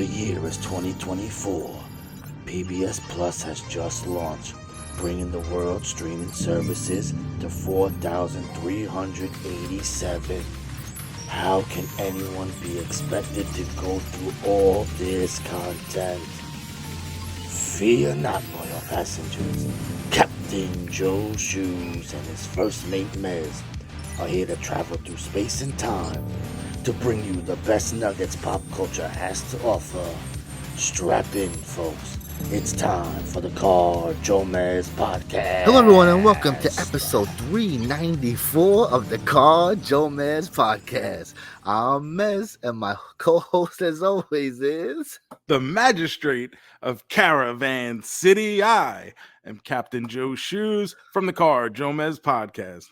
The year is 2024. PBS Plus has just launched, bringing the world's streaming services to 4,387. How can anyone be expected to go through all this content? Fear not, loyal passengers. Captain Joe Shoes and his first mate Mez are here to travel through space and time to bring you the best nuggets pop culture has to offer. Strap in, folks. It's time for the Car JoeMeZ podcast. Hello, everyone, and welcome to episode 394 of the Car JoeMeZ podcast. I'm Mez, and my co-host, as always, is the magistrate of Caravan City. I am Captain Joe Shoes from the Car JoeMeZ podcast.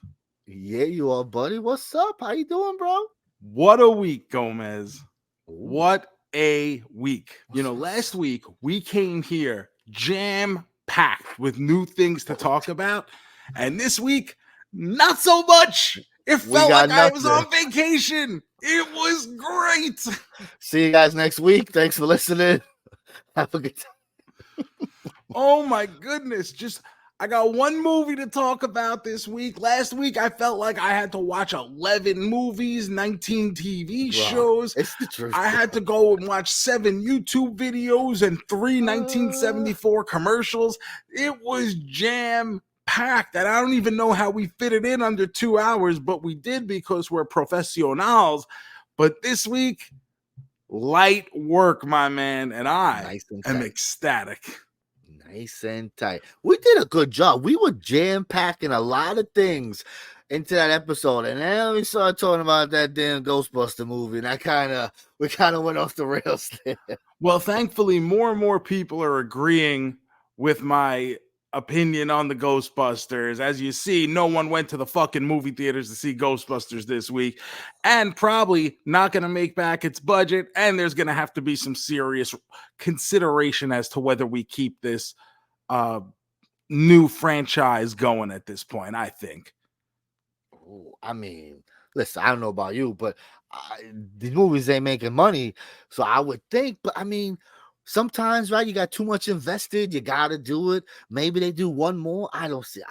Yeah, you are, buddy. What's up? How you doing, bro? What a week, Gomez. What a week. You know, last week we came here jam-packed with new things to talk about. And this week, not so much. It felt like I was on vacation. It was great. See you guys next week. Thanks for listening. Have a good time. Oh my goodness. I got one movie to talk about this week. Last week, I felt like I had to watch 11 movies, 19 TV shows. It's the truth. I had to go and watch 7 YouTube videos and 3 1974 commercials. It was jam-packed, and I don't even know how we fit it in under 2 hours, but we did because we're professionals. But this week, light work, my man, and I am ecstatic. Nice and tight. We did a good job. We were jam-packing a lot of things into that episode, and then we started talking about that damn Ghostbuster movie, and we kind of went off the rails there. Well, thankfully, more and more people are agreeing with my opinion on the Ghostbusters. As you see, no one went to the fucking movie theaters to see Ghostbusters this week, and probably not going to make back its budget, and there's going to have to be some serious consideration as to whether we keep this new franchise going at this point, I think. I mean, listen, I don't know about you, but the movies ain't making money, so I would think, but I mean, sometimes, right, you got too much invested, you got to do it. Maybe they do one more. I don't see.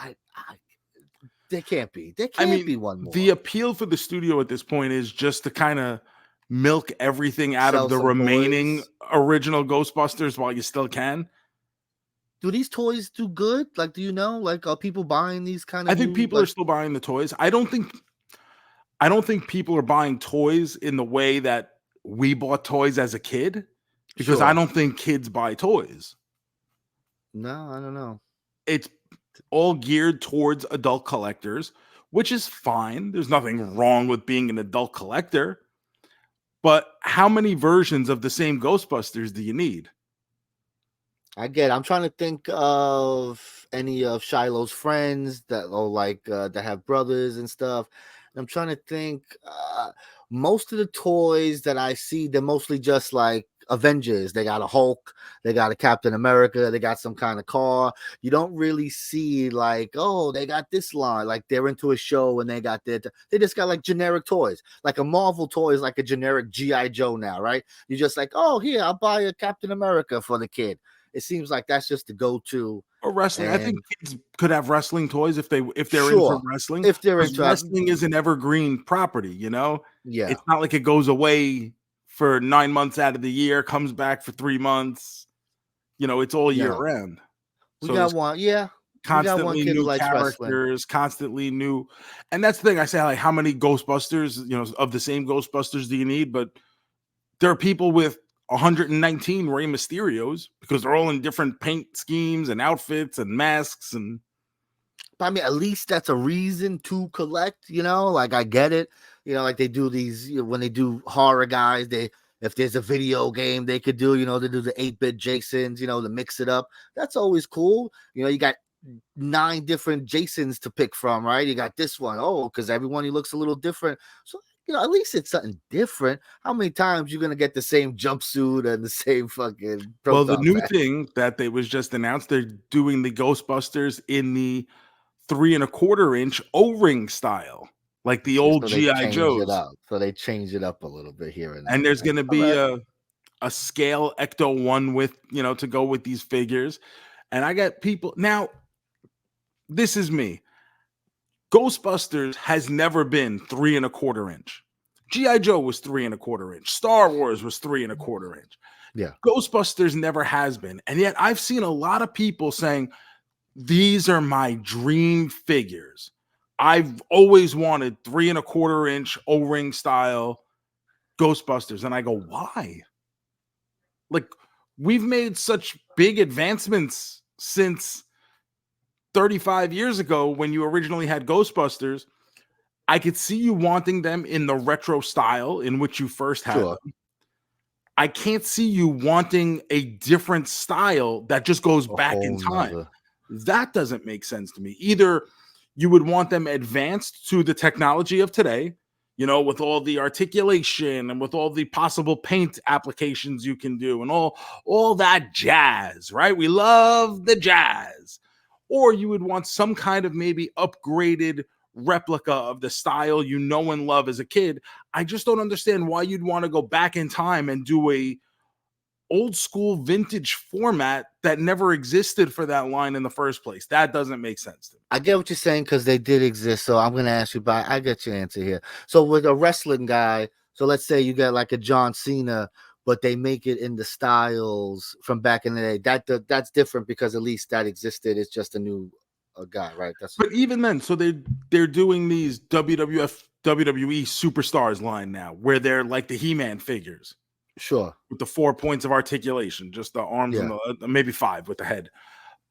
There can't be. There can't be one more. The appeal for the studio at this point is just to kind of milk everything out of the remaining original Ghostbusters while you still can. Do these toys do good? Like, do you know? Like, are people buying these kind of? I think people are still buying the toys. I don't think people are buying toys in the way that we bought toys as a kid. Because I don't think kids buy toys. No, I don't know. It's all geared towards adult collectors, which is fine. There's nothing wrong with being an adult collector. But how many versions of the same Ghostbusters do you need? I'm trying to think of any of Shiloh's friends that have brothers and stuff. And I'm trying to think. Most of the toys that I see, they're mostly just like Avengers. They got a Hulk, they got a Captain America, they got some kind of car. You don't really see like, oh, they got this line, like they're into a show and they just got like generic toys. Like a Marvel toy is like a generic G.I. Joe now, right? You're just like, oh, here, I'll buy a Captain America for the kid. It seems like that's just the go-to. Or wrestling. I think kids could have wrestling toys if they're into wrestling. If they're into wrestling is an evergreen property, you know? Yeah. It's not like it goes away for 9 months out of the year, comes back for 3 months. You know, it's all year round. We got one, yeah. Constantly new characters, constantly new. And that's the thing I say, like, how many Ghostbusters, you know, of the same Ghostbusters do you need? But there are people with 119 Rey Mysterios because they're all in different paint schemes and outfits and masks. And I mean, at least that's a reason to collect, you know, like I get it. You know, like they do these, you know, when they do horror guys, if there's a video game they could do, you know, they do the 8-bit Jasons, you know, to mix it up. That's always cool. You know, you got 9 different Jasons to pick from, right? You got this one, because everyone he looks a little different. So, you know, at least it's something different. How many times you're gonna get the same jumpsuit and the same fucking? Well, the new thing that they was just announced, they're doing the Ghostbusters in the 3 1/4 inch O-ring style. Like the old G.I. Joes. So they change it up a little bit here and there. And there's going to be a scale Ecto 1 with, to go with these figures. And I got people now. This is me. Ghostbusters has never been 3¼ inch. G.I. Joe was 3¼ inch. Star Wars was 3¼ inch. Yeah. Ghostbusters never has been. And yet I've seen a lot of people saying, these are my dream figures. I've always wanted 3¼ inch O-ring style Ghostbusters. And I go, why? Like, we've made such big advancements since 35 years ago when you originally had Ghostbusters. I could see you wanting them in the retro style in which you first had them. I can't see you wanting a different style that just goes back in time. That doesn't make sense to me. Either you would want them advanced to the technology of today, with all the articulation and with all the possible paint applications you can do and all that jazz, right? We love the jazz. Or you would want some kind of maybe upgraded replica of the style you know and love as a kid. I just don't understand why you'd want to go back in time and do a old school vintage format that never existed for that line in the first place. That doesn't make sense to me. I get what you're saying because they did exist. So I'm going to ask you about, I get your answer here. So with a wrestling guy, so let's say you got like a John Cena, but they make it in the styles from back in the day. That's different because at least that existed. It's just a new guy, right? But even then, so they're doing these WWE Superstars line now where they're like the He-Man figures. Sure. With the 4 points of articulation, just the arms and maybe 5 with the head.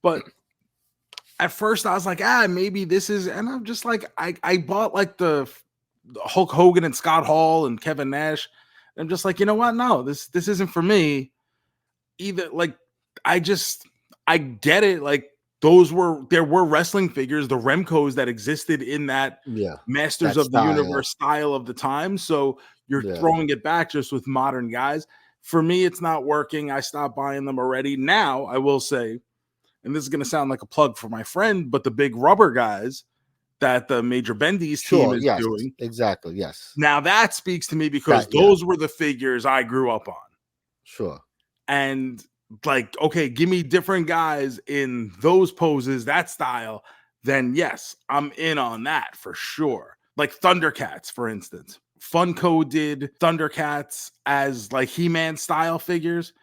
But at first I was like, maybe this is, and I'm just like, I bought like the Hulk Hogan and Scott Hall and Kevin Nash. I'm just like, you know what? No, this isn't for me either. Like, I get it. Like, there were wrestling figures, the Remcos that existed in that Masters of the Universe style of the time. So you're throwing it back just with modern guys. For me, it's not working. I stopped buying them already. Now, I will say, and this is going to sound like a plug for my friend, but the big rubber guys that the Major Bendy's team is doing. Exactly, yes. Now, that speaks to me because those were the figures I grew up on. Sure. And like, okay, give me different guys in those poses, that style, then yes, I'm in on that for sure. Like Thundercats, for instance. Funko did Thundercats as like He-Man style figures.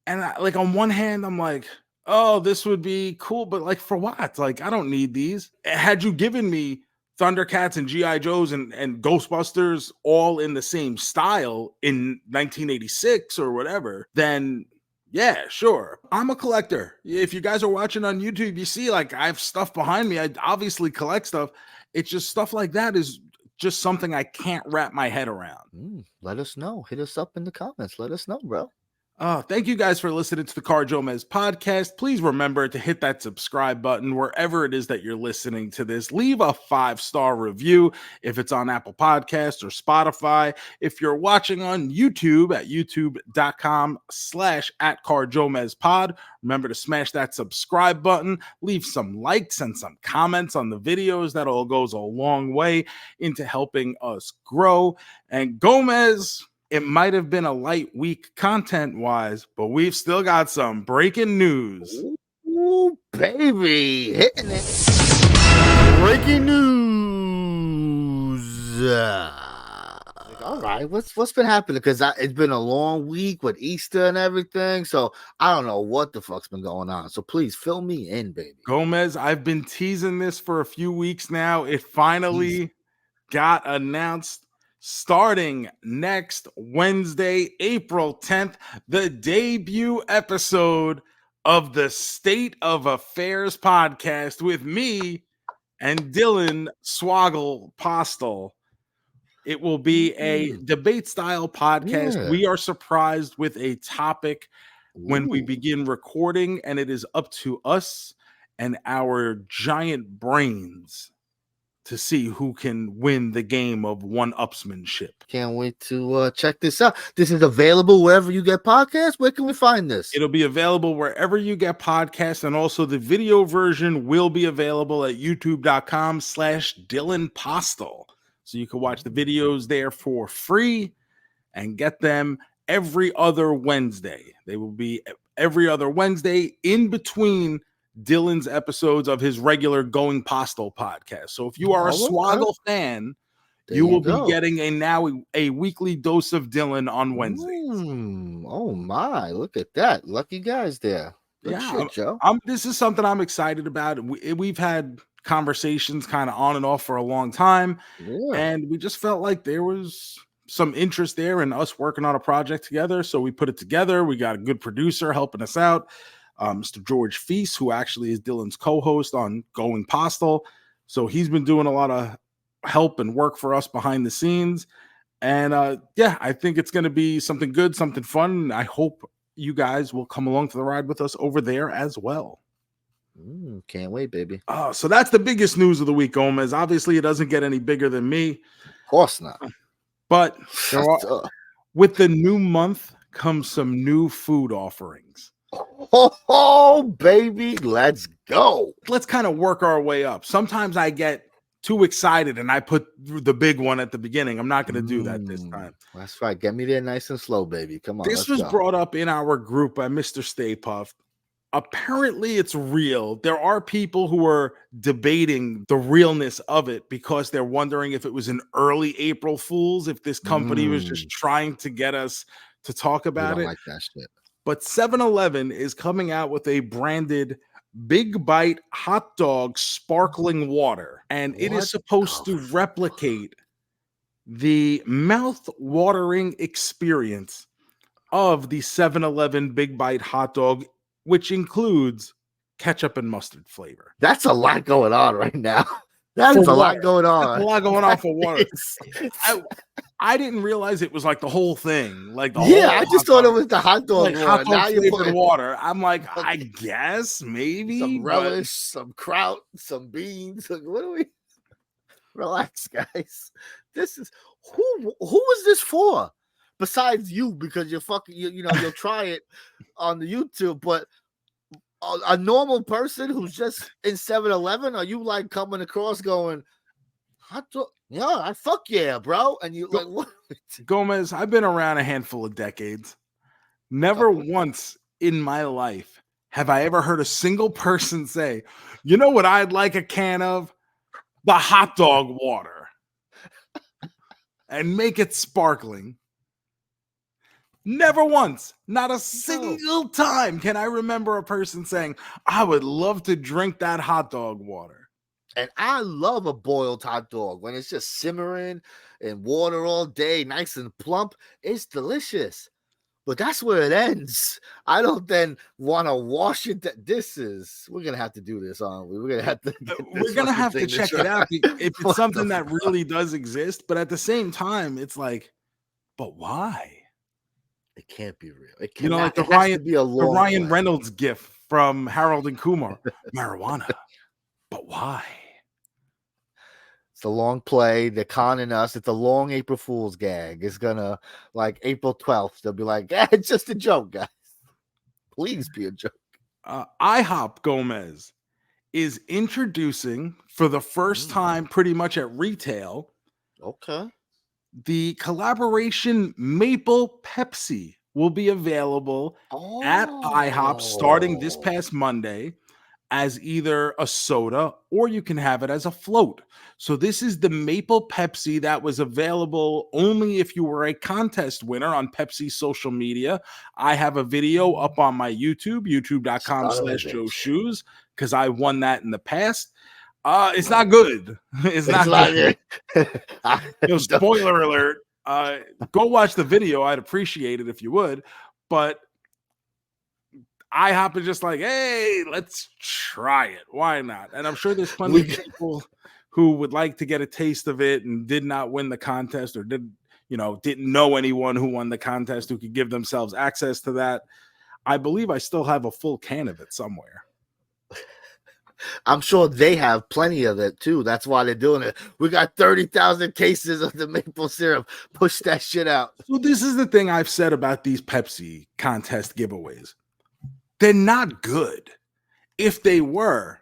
And like on one hand, I'm like, oh, this would be cool, but like for what? Like, I don't need these. Had you given me Thundercats and G.I. Joes and Ghostbusters all in the same style in 1986 or whatever, then yeah, sure. I'm a collector. If you guys are watching on YouTube, you see like I have stuff behind me. I obviously collect stuff. It's just stuff like that is just something I can't wrap my head around. Let us know. Hit us up in the comments. Let us know, bro. Thank you guys for listening to the JoeMeZ podcast. Please remember to hit that subscribe button wherever it is that you're listening to this. Leave a 5-star review if it's on Apple Podcasts or Spotify. If you're watching on YouTube at youtube.com/@JoeMeZpod, remember to smash that subscribe button. Leave some likes and some comments on the videos. That all goes a long way into helping us grow. And JoeMeZ, it might have been a light week content-wise, but we've still got some breaking news. Ooh, baby. Hitting it. Breaking news. All right. What's been happening? Because it's been a long week with Easter and everything. So I don't know what the fuck's been going on. So please fill me in, baby. JoeMeZ, I've been teasing this for a few weeks now. It finally got announced. Starting next Wednesday, April 10th, the debut episode of the State of Affairs podcast with me and Dylan Swoggle Postel. It will be a debate style podcast. Yeah. We are surprised with a topic when we begin recording, and it is up to us and our giant brains to see who can win the game of one-upsmanship. Can't wait to check this out. This is available wherever you get podcasts. Where can we find this? It'll be available wherever you get podcasts, and also the video version will be available at youtube.com/Dylan Postel. So you can watch the videos there for free and get them every other Wednesday. They will be every other Wednesday in between Dylan's episodes of his regular Going Postal podcast. So if you are a Swoggle fan, you will be getting a weekly dose of Dylan on Wednesdays. Oh my, look at that. Lucky guys there. Good shit, Joe. This is something I'm excited about. We've had conversations kind of on and off for a long time. Yeah. And we just felt like there was some interest there in us working on a project together. So we put it together. We got a good producer helping us out, Mr. George Feast, who actually is Dylan's co-host on Going Postal. So he's been doing a lot of help and work for us behind the scenes. And I think it's going to be something good, something fun. I hope you guys will come along for the ride with us over there as well. Can't wait, baby. So that's the biggest news of the week, Gomez. Obviously, it doesn't get any bigger than me. Of course not. But with the new month comes some new food offerings. Oh, baby, let's go. Let's kind of work our way up. Sometimes I get too excited and I put the big one at the beginning. I'm not going to do that this time. That's right. Get me there nice and slow, baby. Come on. This was brought up in our group by Mr. Stay Puft. Apparently it's real. There are people who are debating the realness of it because they're wondering if it was an early April Fool's, if this company was just trying to get us to talk about it. Like that shit. But 7-Eleven is coming out with a branded Big Bite hot dog sparkling water, and it is supposed to replicate the mouth-watering experience of the 7-Eleven Big Bite hot dog, which includes ketchup and mustard flavor. That's a lot going on right now. That is a lot going on. That's a lot going on for water. I didn't realize it was like the whole thing. Like I just thought it was the hot dog. Like hot dog flavored water. I'm like, I guess maybe some relish, some kraut, some beans. Like, what do we? Relax, guys. This is who is this for? Besides you, because you're fucking, you'll try it on the YouTube, but a normal person who's just in 7-Eleven, are you like coming across going, hot dog? Yeah, fuck yeah, bro. And you like, what? Gomez, I've been around a handful of decades. Never once in my life have I ever heard a single person say, you know what I'd like a can of? The hot dog water. And make it sparkling. Never once, not a single time can I remember a person saying, I would love to drink that hot dog water. And I love a boiled hot dog when it's just simmering in water all day, nice and plump. It's delicious. But that's where it ends. I don't then want to wash it. We're going to have to do this, aren't we? We're going to have to check it out if it's something that really does exist. But at the same time, it's like, but why? It can't be real. It cannot, like the Ryan Reynolds gif from Harold and Kumar. Marijuana. But why? It's a long play. They're conning us. It's a long April Fool's gag. It's gonna, like, April 12th. They'll be like, it's just a joke, guys. Please be a joke. IHOP Gomez is introducing for the first time pretty much at retail. Okay. The collaboration Maple Pepsi will be available at IHOP starting this past Monday as either a soda or you can have it as a float. So this is the Maple Pepsi that was available only if you were a contest winner on Pepsi's social media. I have a video up on my YouTube, youtube.com/JoeShoes, because I won that in the past. It's not good. It's not good. Spoiler alert. Go watch the video. I'd appreciate it if you would. But IHOP is just like, hey, let's try it. Why not? And I'm sure there's plenty of people who would like to get a taste of it and did not win the contest or didn't know anyone who won the contest who could give themselves access to that. I believe I still have a full can of it somewhere. I'm sure they have plenty of it too. That's why they're doing it. We got 30,000 cases of the maple syrup. Push that shit out. So this is the thing I've said about these Pepsi contest giveaways. They're not good. If they were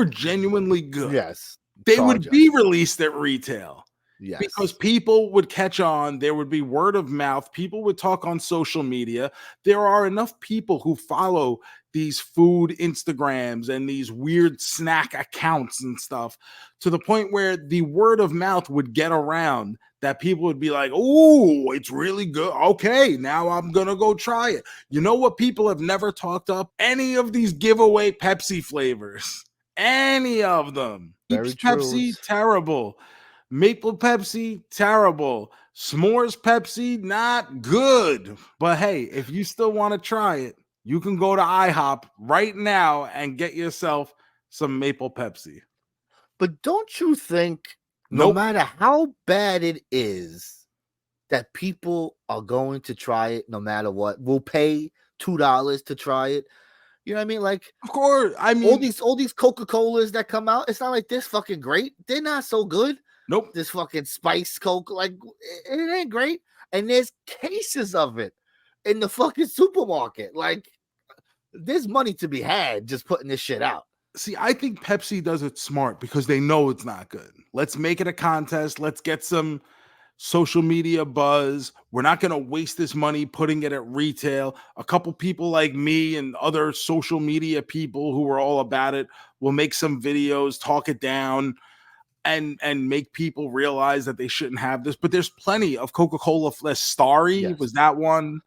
genuinely good, yes, they would be released at retail. because Yes. people would catch on. There would be word of mouth. People would talk on social media. There are enough people who follow these food Instagrams and these weird snack accounts and stuff to the point where the word of mouth would get around that people would be like, oh, it's really good. Okay, now I'm going to go try it. You know what people have never talked up? Any of these giveaway Pepsi flavors. Any of them. Very Peeps true. Pepsi, terrible. Maple Pepsi, terrible. S'mores Pepsi, not good. But hey, if you still want to try it, you can go to IHOP right now and get yourself some Maple Pepsi. But don't you think, no Nope. matter how bad it is, that people are going to try it no matter what? Will pay $2 to try it. You know what I mean? Like, Of course. I all mean, these Coca-Colas that come out, it's not like this fucking great. They're not so good. nope. This fucking spice Coke, like, it ain't great. And there's cases of it in the fucking supermarket. Like, there's money to be had just putting this shit out. See, I think Pepsi does it smart because they know it's not good. Let's make it a contest. Let's get some social media buzz. We're not going to waste this money putting it at retail. A couple people like me and other social media people who are all about it will make some videos, talk it down, and make people realize that they shouldn't have this. But there's plenty of Coca-Cola. Starry Yes. was that one.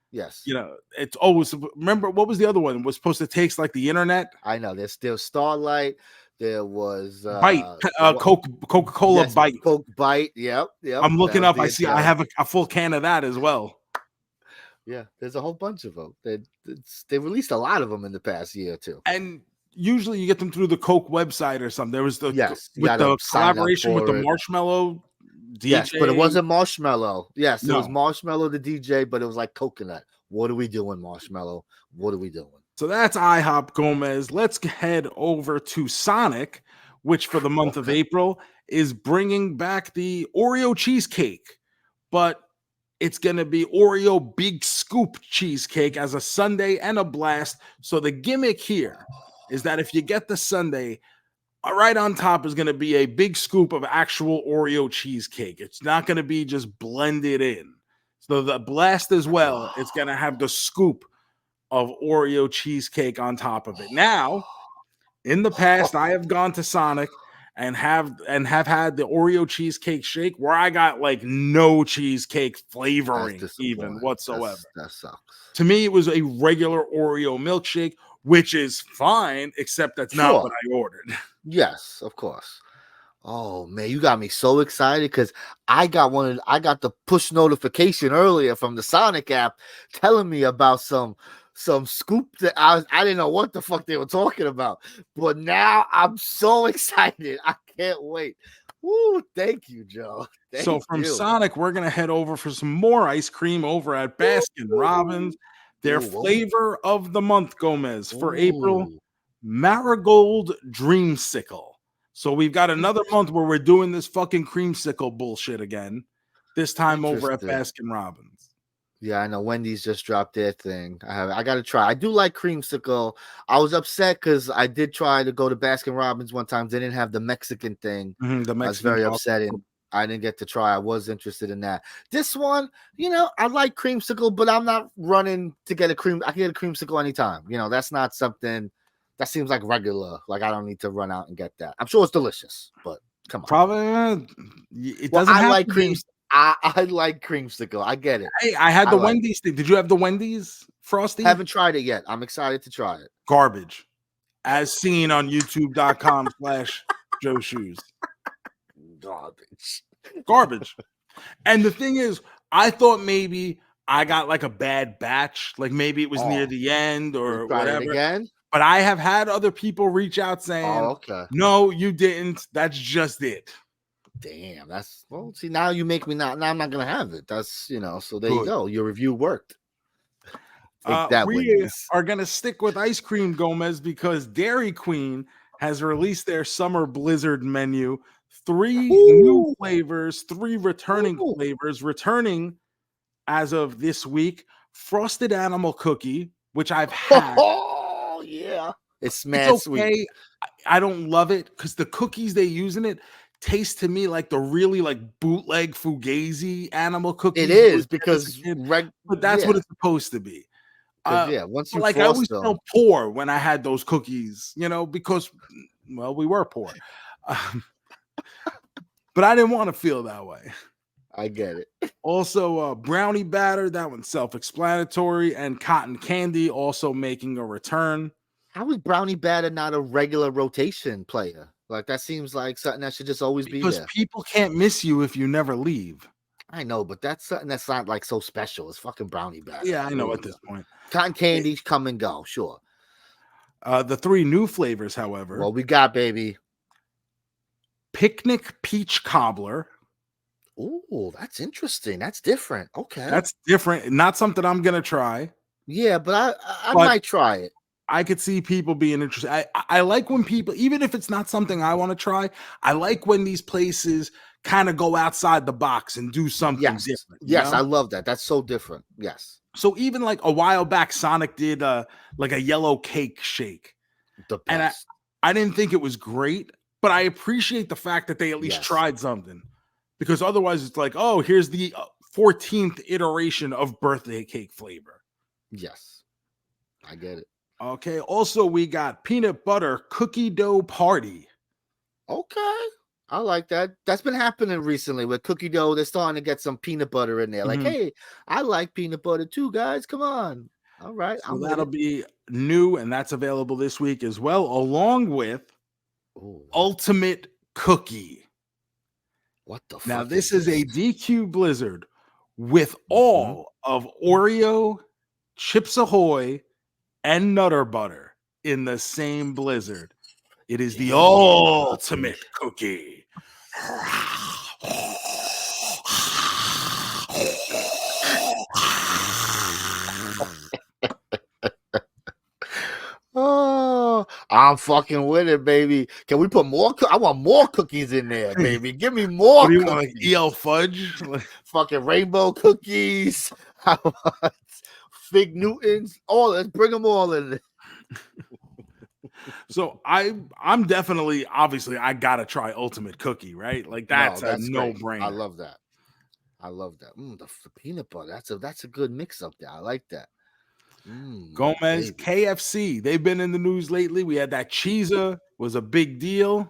Yes. You know, it's always, remember, what was the other one? It was supposed to taste like the internet. I know. There's still Starlight. There was Bite, Coca-Cola yes, Bite. Coke Bite. Yep. I'm looking That up. was I see. I have a full can of that as well. Yeah, there's a whole bunch of them. They released a lot of them in the past year or two. And usually you get them through the Coke website or something. There was the Yes, you with gotta the sign up collaboration with the for it. Marshmallow DJ. Yes, but it wasn't Marshmallow. Yes, it was No. Marshmallow the DJ, but it was like coconut. What are we doing, Marshmallow? What are we doing? So that's IHOP JoeMeZ. Let's head over to Sonic, which for the month of April is bringing back the Oreo cheesecake, but it's going to be Oreo Big Scoop Cheesecake as a sundae and a blast. So the gimmick here is that if you get the sundae, right on top is going to be a big scoop of actual Oreo cheesecake. It's not going to be just blended in. So the blast as well, it's going to have the scoop of Oreo cheesecake on top of it. Now, in the past, I have gone to Sonic and have had the Oreo cheesecake shake where I got like no cheesecake flavoring even whatsoever. That sucks. To me, it was a regular Oreo milkshake, which is fine, except that's not what I ordered. Yes, of course. Oh man, you got me so excited because I got the push notification earlier from the Sonic app telling me about some scoop that I didn't know what the fuck they were talking about. But now I'm so excited. I can't wait. Woo, thank you, Joe. So from Sonic, we're gonna head over for some more ice cream over at Baskin Robbins. Their flavor of the month, JoeMeZ, for April, Marigold Dreamsicle. So we've got another month where we're doing this fucking creamsicle bullshit again. This time over at Baskin Robbins. Yeah, I know Wendy's just dropped their thing. I got to try. I do like creamsicle. I was upset because I did try to go to Baskin Robbins one time. They didn't have the Mexican thing. The Mexican, I was very upsetting. I didn't get to try. I was interested in that. This one, I like creamsicle, but I'm not running to get a cream. I can get a creamsicle anytime. That's not something that seems like regular. Like I don't need to run out and get that. I'm sure it's delicious, but come on. Probably it doesn't. I like cream. I like creamsicle. I get it. Hey, I had the Wendy's thing. Did you have the Wendy's Frosty? Haven't tried it yet. I'm excited to try it. Garbage, as seen on YouTube.com/Joe Shoes. Garbage. And the thing is, I thought maybe I got like a bad batch, like maybe it was near the end or whatever. Again? But I have had other people reach out saying, no, you didn't. That's just it. Damn, see, now you make me now I'm not gonna have it. That's so there you go. Your review worked. We are gonna stick with ice cream, JoeMeZ, because Dairy Queen has released their summer blizzard menu. 3 new flavors, 3 returning flavors. Returning as of this week, Frosted Animal Cookie, which I've had. Oh yeah, it's mad sweet. I don't love it because the cookies they use in it tastes to me like the really like bootleg Fugazi animal cookies. It you is would get as a because kid, but that's what it's supposed to be. Once But you like I always frost them, felt poor when I had those cookies, because well, we were poor. But I didn't want to feel that way. I get it. Also, brownie batter, that one's self-explanatory, and cotton candy also making a return. How is brownie batter not a regular rotation player? Like that seems like something that should just always be Because there. people can't miss you if you never leave. I know, but that's something that's not like so special. It's fucking brownie batter. Yeah, I know at this point. Cotton candy come and go, sure. The 3 new flavors, however. Well, we got, baby. Picnic peach cobbler. Ooh, that's interesting. That's different. Okay. That's different. Not something I'm going to try. Yeah, but I might try it. I could see people being interested. I like when people, even if it's not something I want to try, I like when these places kind of go outside the box and do something different. Yes, I love that. That's so different. Yes. So even like a while back, Sonic did like a yellow cake shake. The best. And I didn't think it was great, but I appreciate the fact that they at least tried something. Because otherwise it's like, oh, here's the 14th iteration of birthday cake flavor. Yes. I get it. Okay. Also, we got peanut butter cookie dough party. Okay. I like that. That's been happening recently with cookie dough. They're starting to get some peanut butter in there. Like, hey, I like peanut butter too, guys. Come on. All right. So that'll be new, and that's available this week as well, along with Ultimate Cookie. What the fuck? Now, this is a DQ Blizzard with all of Oreo, Chips Ahoy, and Nutter Butter in the same Blizzard. It is the ultimate cookie. Oh, I'm fucking with it, baby. Can we put more? I want more cookies in there, baby. Give me more. What do you want, like EL fudge? Fucking rainbow cookies. Fig Newtons. Let's bring them all in. So I'm definitely, obviously, I gotta try Ultimate Cookie, right? Like that's a no-brainer. I love that. The peanut butter. That's a good mix up there. I like that. JoeMeZ, KFC. They've been in the news lately. We had that cheeser, was a big deal.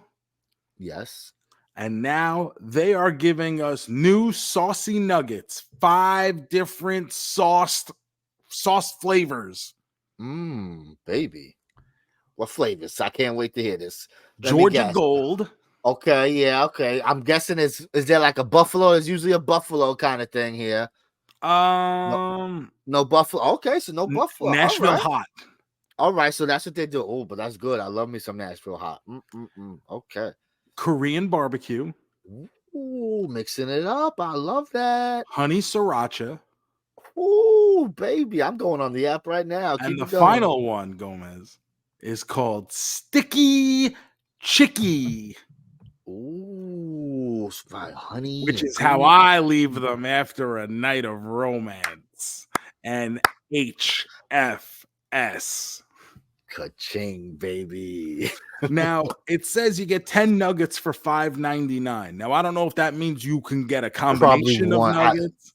Yes. And now they are giving us new Saucy Nuggets, 5 different sauce flavors. Baby. What flavors? I can't wait to hear this. Georgia Gold. Okay, yeah, okay. I'm guessing is there like a buffalo? There's usually a buffalo kind of thing here. No buffalo. Okay, so no buffalo. Nashville Hot. All right, so that's what they do. Oh, but that's good. I love me some Nashville Hot. Okay. Korean barbecue. Ooh, mixing it up. I love that. Honey sriracha. Ooh, baby. I'm going on the app right now. And the final one, JoeMeZ, is called Sticky Chicky. Ooh, honey. Which is how I leave them after a night of romance and HFS. Ka-ching, baby. Now, it says you get 10 nuggets for $5.99. Now, I don't know if that means you can get a combination of nuggets.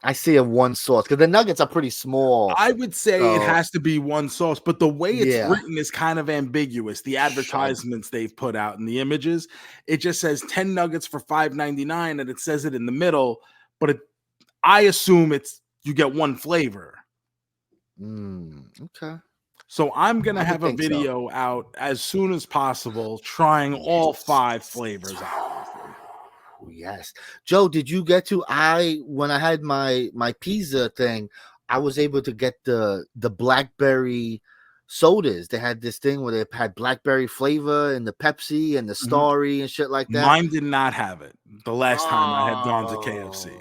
I see a one sauce because the nuggets are pretty small. I would say it has to be one sauce, but the way it's written is kind of ambiguous. The advertisements they've put out and the images, it just says 10 nuggets for $5.99, and it says it in the middle, but I assume you get one flavor. Okay. So I'm going to have a video out as soon as possible trying all 5 flavors out. Yes. Joe, did you get to when I had my pizza thing, I was able to get the blackberry sodas. They had this thing where they had blackberry flavor and the Pepsi and the Starry and shit like that. Mine did not have it the last time I had gone to KFC.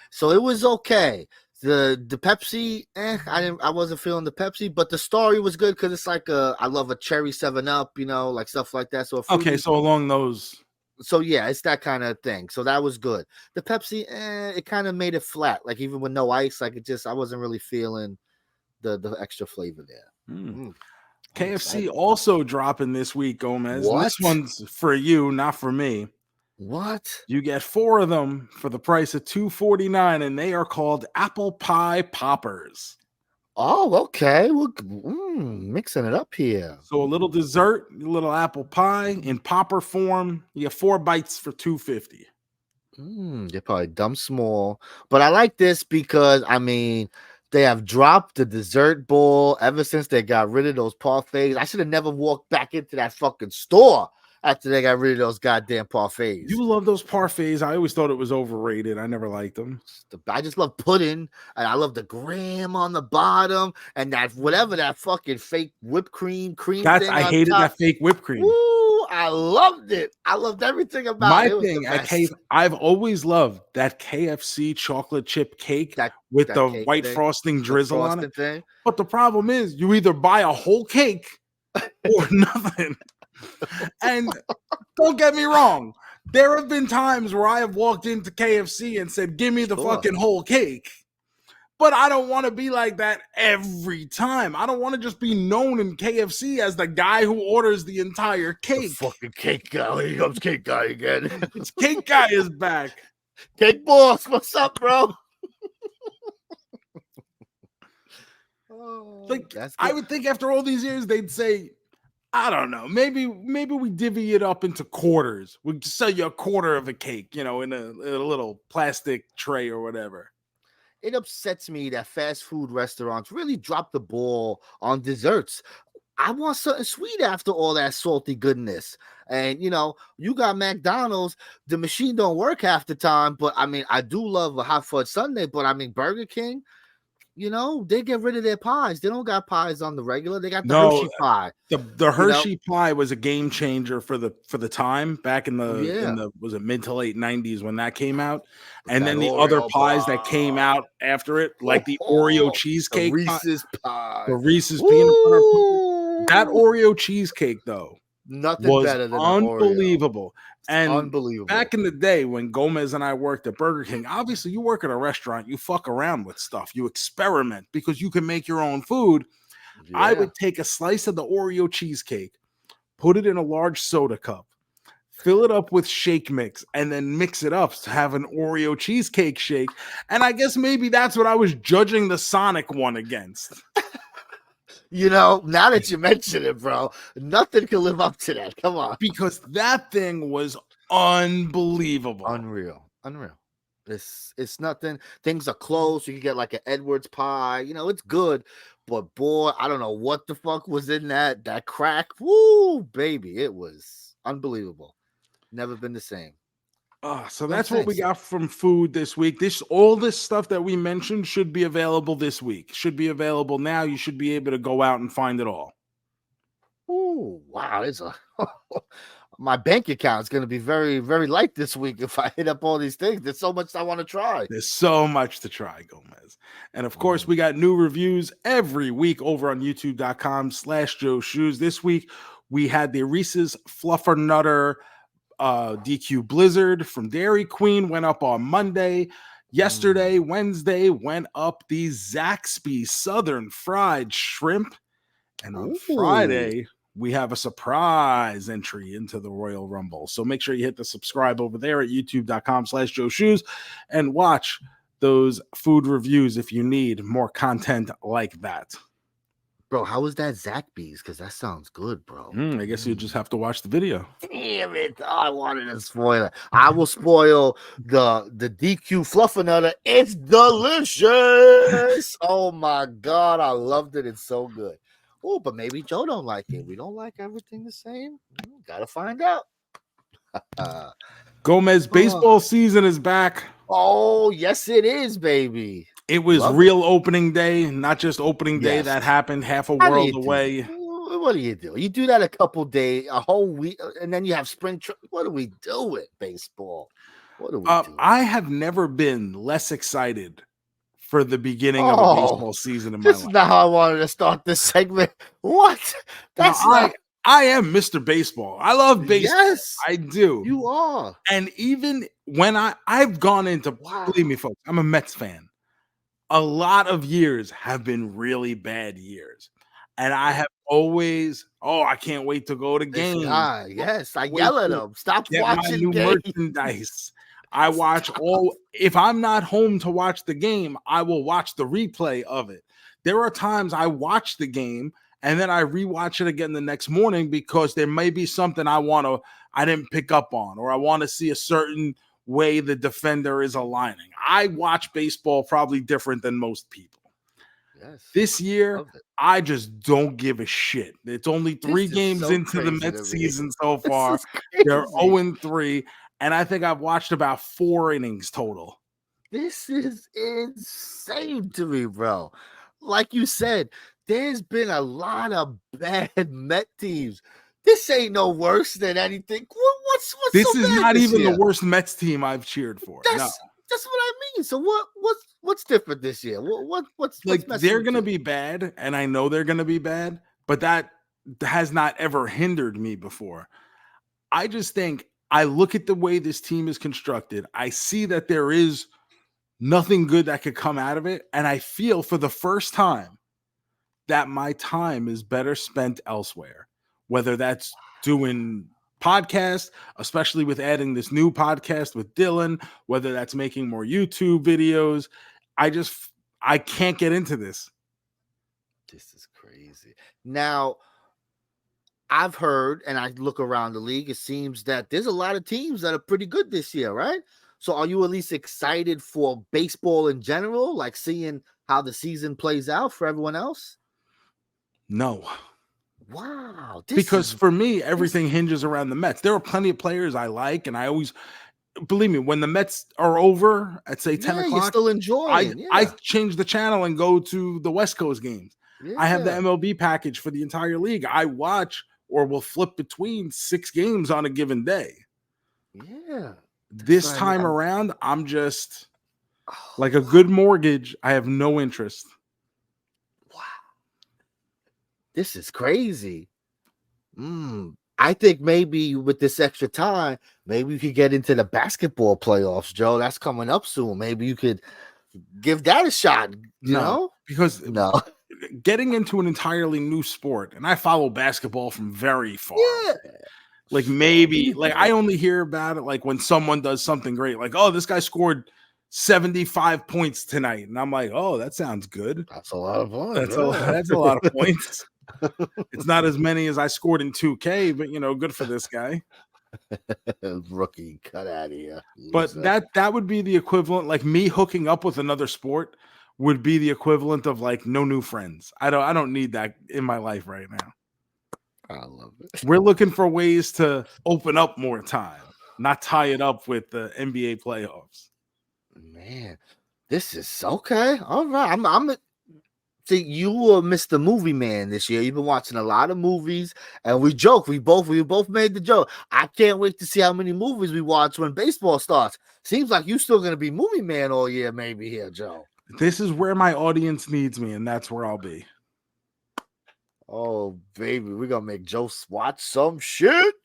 So it was okay. The Pepsi, I wasn't feeling the Pepsi, but the Starry was good because it's like I love a cherry 7-Up, like stuff like that. So okay, so along those. So yeah, it's that kind of thing. So that was good. The Pepsi, it kind of made it flat. Like even with no ice, like I wasn't really feeling the extra flavor there. I'm KFC excited. also dropping this week, Gomez. And this What? one's for you, not for me. What? You get 4 of them for the price of $2.49, and they are called apple pie poppers. Oh, okay. Well, mixing it up here. So a little dessert, a little apple pie in popper form. You get 4 bites for $2.50. They're probably dumb small, but I like this because I mean they have dropped the dessert bowl ever since they got rid of those parfaits. I should have never walked back into that fucking store after they got rid of those goddamn parfaits. You love those parfaits. I always thought it was overrated. I never liked them. I just love pudding, and I love the graham on the bottom, and that whatever that fucking fake whipped cream That's thing. I on hated top. that fake whipped cream. Ooh, I loved it. I loved everything about My it. It was thing the at best. I've always loved that KFC chocolate chip cake with that the cake white thing, frosting the drizzle on frosting it. thing. But the problem is, you either buy a whole cake or nothing. And don't get me wrong, there have been times where I have walked into KFC and said, "Give me the fucking whole cake." But I don't want to be like that every time. I don't want to just be known in KFC as the guy who orders the entire cake. The fucking cake guy. Here comes cake guy again. It's Cake Guy is back. Cake boss, what's up, bro? Like, I would think after all these years, they'd say, I don't know, maybe we divvy it up into quarters. We sell you a quarter of a cake, in a little plastic tray or whatever. It upsets me that fast food restaurants really drop the ball on desserts. I want something sweet after all that salty goodness. And you got McDonald's, the machine don't work half the time, but I mean, I do love a hot fudge sundae, but I mean, Burger King, they get rid of their pies. They don't got pies on the regular. They got the Hershey pie. The Hershey pie was a game changer for the time back in the was it mid to late 90s when that came out, and then the Oreo other pies pie that came out after it, like the Oreo cheesecake, the Reese's pie, the Reese's peanut butter pie. That Oreo cheesecake though, nothing was better than unbelievable. And unbelievable. Back in the day when Gomez and I worked at Burger King, obviously you work at a restaurant, you fuck around with stuff, you experiment because you can make your own food. Yeah. I would take a slice of the Oreo cheesecake, put it in a large soda cup, fill it up with shake mix, and then mix it up to have an Oreo cheesecake shake. And I guess maybe that's what I was judging the Sonic one against. Now that you mention it, bro, nothing can live up to that. Come on. Because that thing was unbelievable. Unreal. It's nothing. Things are close. You can get like an Edwards pie. It's good. But boy, I don't know what the fuck was in that crack. Woo, baby. It was unbelievable. Never been the same. So that's what we got from food this week. All this stuff that we mentioned should be available this week. Should be available now. You should be able to go out and find it all. Oh, wow. My bank account is going to be very, very light this week if I hit up all these things. There's so much I want to try. There's so much to try, Gomez. And of course, we got new reviews every week over on youtube.com/JoeShoes. This week, we had the Reese's Fluffernutter DQ Blizzard from Dairy Queen went up on Monday. Yesterday, Wednesday, went up the Zaxby Southern Fried Shrimp. And on Friday, we have a surprise entry into the Royal Rumble. So make sure you hit the subscribe over there at youtube.com/JoeShoes and watch those food reviews if you need more content like that. Bro, how was that Zaxby's? Because that sounds good, bro. I guess you just have to watch the video. Damn it. I wanted to spoil it. I will spoil the DQ Fluffernutter. It's delicious. Oh, my God. I loved it. It's so good. Oh, but maybe Joe don't like it. We don't like everything the same. Gotta find out. Gomez, baseball season is back. Oh, yes, it is, baby. It was real opening day, not just opening day that happened half a world away. What do? You do that a couple days, a whole week, and then you have spring. What do we do with baseball? What do we do? I have never been less excited for the beginning of a baseball season in my life. This is not how I wanted to start this segment. What? That's not. I am Mr. Baseball. I love baseball. Yes, I do. You are. And even when I've gone into, believe me, folks, I'm a Mets fan. A lot of years have been really bad years. And I have always, I can't wait to go to This games. guy, yes, I Can't wait yell at to him. Stop get my watching new games. merchandise. I watch if I'm not home to watch the game, I will watch the replay of it. There are times I watch the game and then I rewatch it again the next morning because there may be something I didn't pick up on, or I want to see a certain way the defender is aligning. I watch baseball probably different than most people. Yes. This year, I just don't give a shit. It's only 3 games into the Mets season so far. They're 0-3, and I think I've watched about 4 innings total. This is insane to me, bro. Like you said, there's been a lot of bad Met teams. This ain't no worse than anything. What's this so is bad not this even year? the worst Mets team I've cheered for. That's what I mean. So what's different this year? What's like they're gonna you? be bad, and I know they're gonna be bad, but that has not ever hindered me before. I just think I look at the way this team is constructed. I see that there is nothing good that could come out of it, and I feel for the first time that my time is better spent elsewhere, whether that's doing podcasts, especially with adding this new podcast with Dylan, whether that's making more YouTube videos. I can't get into this. This is crazy. Now, I've heard, and I look around the league, it seems that there's a lot of teams that are pretty good this year, right? So are you at least excited for baseball in general, like seeing how the season plays out for everyone else? No. Wow. Because for me, everything hinges around the Mets. There are plenty of players I like, and I always, believe me, when the Mets are over at, say, 10 o'clock, you're still enjoying. I change the channel and go to the West Coast games. I have the MLB package for the entire league. I watch or will flip between 6 games on a given day. Yeah. This time around, I'm just like a good mortgage. I have no interest. Wow. This is crazy. I think maybe with this extra time, maybe you could get into the basketball playoffs, Joe. That's coming up soon. Maybe you could give that a shot. You know? Because getting into an entirely new sport, and I follow basketball from very far. Yeah. Like maybe, like I only hear about it like when someone does something great, like, oh, this guy scored 75 points tonight, and I'm like, oh, that sounds good. That's a lot of fun. That's a lot of points. It's not as many as I scored in 2K, but good for this guy. Rookie, cut out of here. But that would be the equivalent, like me hooking up with another sport would be the equivalent of like no new friends. I don't need that in my life right now. I love it. We're looking for ways to open up more time, not tie it up with the NBA playoffs. Man, this is okay. All right. I'm see, you were Mr. Movie Man this year. You've been watching a lot of movies, and we joke. We both made the joke. I can't wait to see how many movies we watch when baseball starts. Seems like you're still gonna be Movie Man all year, maybe here, Joe. This is where my audience needs me, and that's where I'll be. Oh, baby, we're gonna make Joe watch some shit.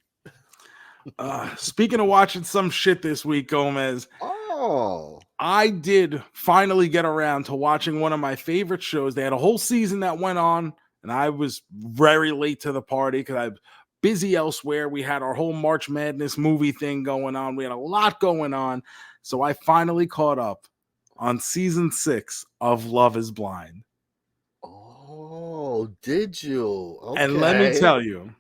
Speaking of watching some shit this week, JoeMeZ. Oh, I did finally get around to watching one of my favorite shows. They had a whole season that went on, and I was very late to the party because I'm busy elsewhere. We had our whole March Madness movie thing going on. We had a lot going on. So I finally caught up on season 6 of Love is Blind. Oh, did you? Okay. And let me tell you,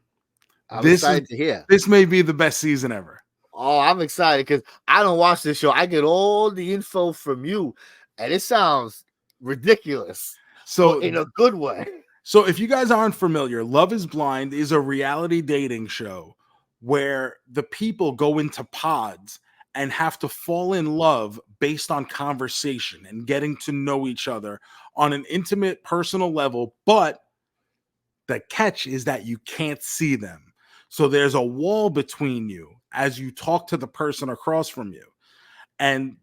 I'm excited to hear. This may be the best season ever. Oh, I'm excited because I don't watch this show. I get all the info from you, and it sounds ridiculous. So in a good way. So if you guys aren't familiar, Love is Blind is a reality dating show where the people go into pods and have to fall in love based on conversation and getting to know each other on an intimate, personal level. But the catch is that you can't see them. So there's a wall between you as you talk to the person across from you. And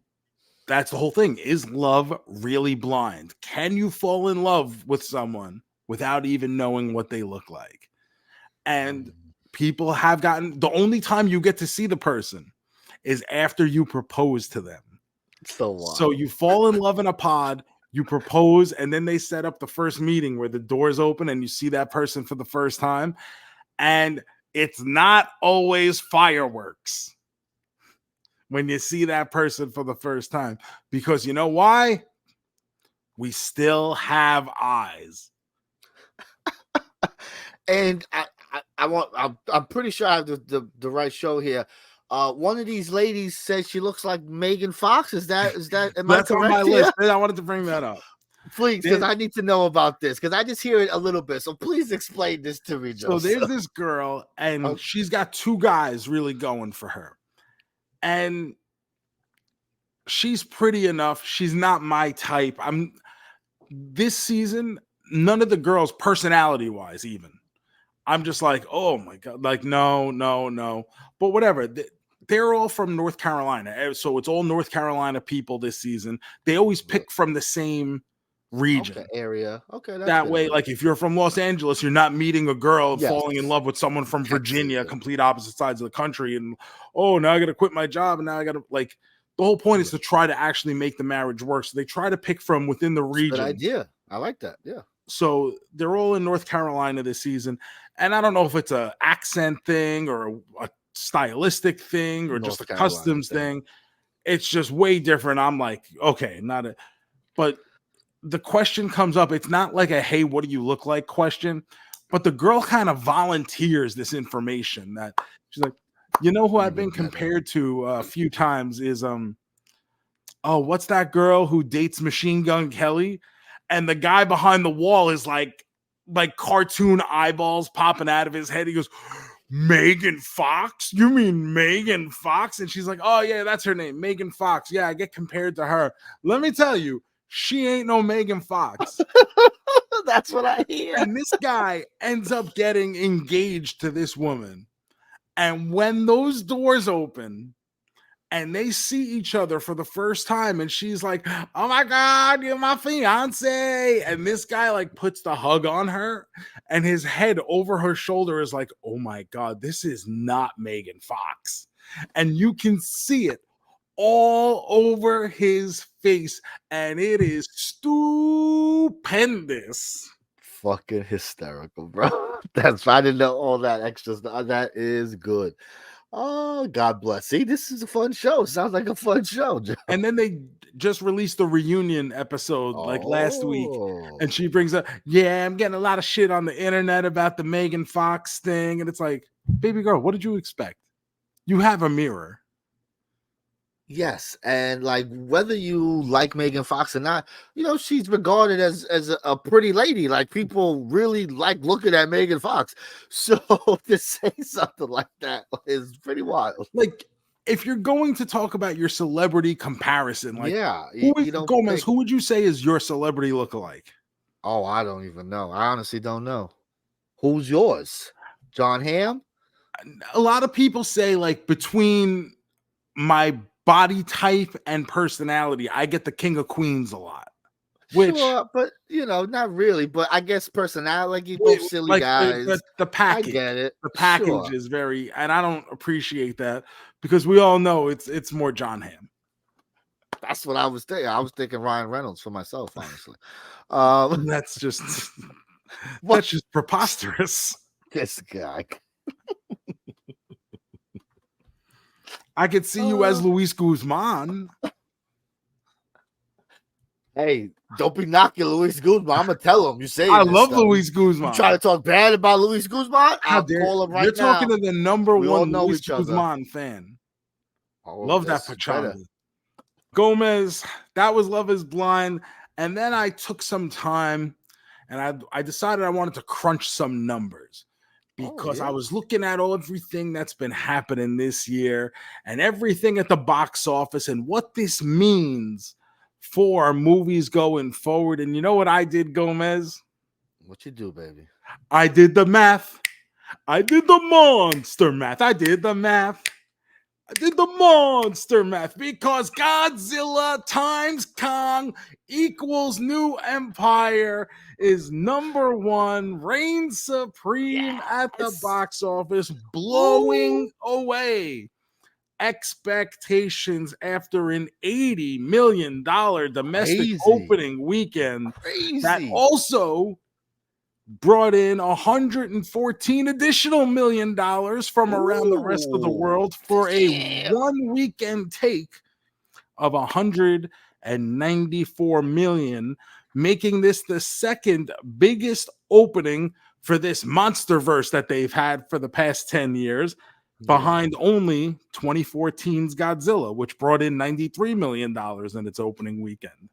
that's the whole thing. Is love really blind? Can you fall in love with someone without even knowing what they look like? And people have gotten, the only time you get to see the person is after you propose to them. So you fall in love in a pod, You propose, and then they set up the first meeting where the doors open and you see that person for the first time. And it's not always fireworks when you see that person for the first time. Because you know why? We still have eyes. And I'm pretty sure I have the right show here. One of these ladies says she looks like Megan Fox. Is that am I That's on correct my here? list. I wanted to bring that up. Please, because I need to know about this, because I just hear it a little bit. So please explain this to me, Joe. So there's this girl, and she's got two guys really going for her. And she's pretty enough. She's not my type. This season, none of the girls, personality-wise, even. I'm just like, oh my God, like, no. But whatever. They're all from North Carolina. So it's all North Carolina people this season. They always pick from the same region. Area. Okay. That way, like if you're from Los Angeles, you're not meeting a girl falling in love with someone from Virginia, complete opposite sides of the country. And, oh, now I got to quit my job. And now I got to, like, the whole point is to try to actually make the marriage work. So they try to pick from within the region. Good idea. I like that. Yeah. So they're all in North Carolina this season. And I don't know if it's an accent thing or a stylistic thing or just a customs thing. It's just way different. I'm like, okay, but the question comes up. It's not like a, hey, what do you look like question, but the girl kind of volunteers this information that she's like, you know who I've been compared to a few times is, what's that girl who dates Machine Gun Kelly? And the guy behind the wall is like cartoon eyeballs popping out of his head. He goes, Megan Fox? You mean Megan Fox? And she's like, oh yeah, that's her name, Megan Fox. Yeah, I get compared to her. Let me tell you, she ain't no Megan Fox. That's what I hear. And this guy ends up getting engaged to this woman. And when those doors open and they see each other for the first time, and she's like, oh my God, you're my fiance. And this guy like puts the hug on her, and his head over her shoulder is like, oh my God, this is not Megan Fox. And you can see it all over his face, and it is stupendous. Fucking hysterical, bro. I didn't know all that extra stuff. That is good. Oh, God bless. See, this is a fun show. Sounds like a fun show, Joe. And then they just released the reunion episode like last week, and she brings up, yeah, I'm getting a lot of shit on the internet about the Megan Fox thing, and it's like, baby girl, what did you expect? You have a mirror. Yes, and like whether you like Megan Fox or not, you know, she's regarded as a pretty lady. Like people really like looking at Megan Fox. So to say something like that is pretty wild. Like if you're going to talk about your celebrity comparison, like GoMeZ, who would you say is your celebrity lookalike? Oh, I don't even know. I honestly don't know. Who's yours? John Hamm? A lot of people say like between my body type and personality, I get the King of Queens a lot. Which, sure, but you know, not really. But I guess personality, like, silly like guys. The package, I get it. The package is very, and I don't appreciate that because we all know it's more John Hamm. That's what I was thinking. I was thinking Ryan Reynolds for myself, honestly. That's just that's just preposterous. This guy. I could see you as Luis Guzman. Hey, don't be knocking Luis Guzman. I'm gonna tell him. You say I love Luis Guzman. You try to talk bad about Luis Guzman? I'll call him right now. You're talking to the number one Luis Guzman fan. Love that pachanga. GoMeZ, that was Love Is Blind. And then I took some time and I decided I wanted to crunch some numbers. Because I was looking at everything that's been happening this year and everything at the box office and what this means for movies going forward. And you know what I did, GoMeZ? What you do, baby? I did the math. I did the monster math. I did the math. I did the monster math because Godzilla times Kong equals New Empire is number one, reigns supreme at the box office, blowing away. expectations after an $80 million domestic Crazy. opening weekend that Crazy. also brought in 114 additional $1 million from around the rest of the world for a one weekend take of 194 million, making this the second biggest opening for this monsterverse that they've had for the past 10 years, behind only 2014's Godzilla, which brought in $93 million in its opening weekend.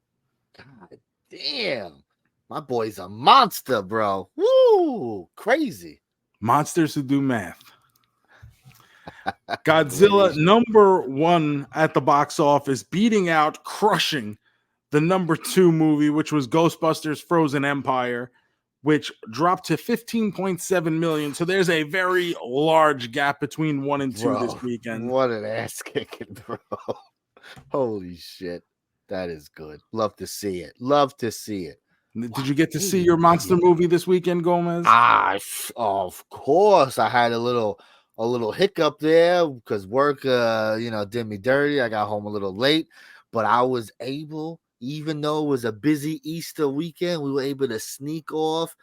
God damn. My boy's a monster, bro. Woo! Crazy. Monsters who do math. Godzilla number 1 at the box office, beating out, crushing the number 2 movie, which was Ghostbusters Frozen Empire, which dropped to 15.7 million. So there's a very large gap between 1 and 2 this weekend. What an ass kicking, bro. Holy shit. That is good. Love to see it. Love to see it. Did you get to see your monster movie this weekend, JoeMeZ? Of course. I had a little hiccup there because work did me dirty. I got home a little late, but I was able, even though it was a busy Easter weekend, we were able to sneak off,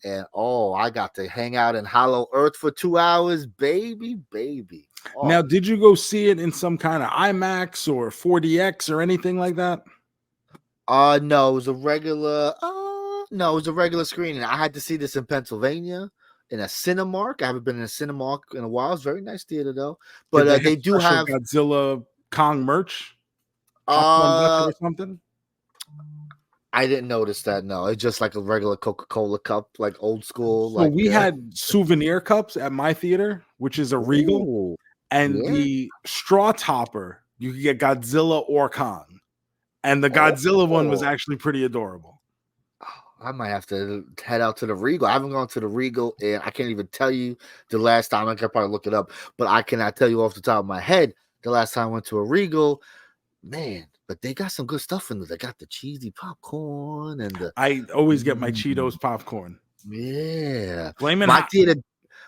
and I got to hang out in Hollow Earth for 2 hours, baby. Now, did you go see it in some kind of IMAX or 4DX or anything like that? No, it was a regular screening. I had to see this in Pennsylvania in a Cinemark. I haven't been in a Cinemark in a while. It's a very nice theater though. But they do have Godzilla Kong merch. Or something. I didn't notice that. No, it's just like a regular Coca-Cola cup, like old school. So we had souvenir cups at my theater, which is a Regal, and the straw topper. You could get Godzilla or Kong. And the Godzilla one was actually pretty adorable. I might have to head out to the Regal. I haven't gone to the Regal, and I can't even tell you the last time. I can probably look it up, but I cannot tell you off the top of my head the last time I went to a Regal. Man, but they got some good stuff in there. They got the cheesy popcorn and I always get my Cheetos popcorn. Yeah. Flaming hot.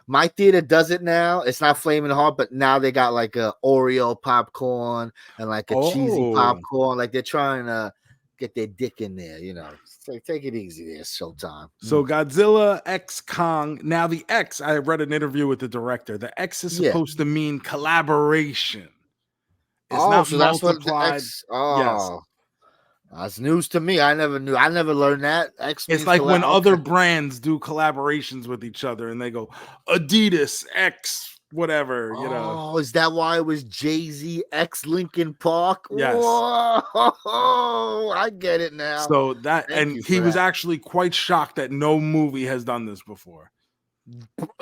My theater does it now. It's not flaming hot, but now they got like a Oreo popcorn and like a cheesy popcorn. Like they're trying to get their dick in there, take it easy there. Showtime. So Godzilla X Kong. Now the X, I read an interview with the director. The X is supposed to mean collaboration. It's not so that's what the multiplied. X. Yes. That's news to me. I never knew. I never learned that. It's like when other brands do collaborations with each other and they go Adidas X whatever, is that why it was Jay-Z X Linkin Park? Yes. Whoa, I get it now. So he was actually quite shocked that no movie has done this before.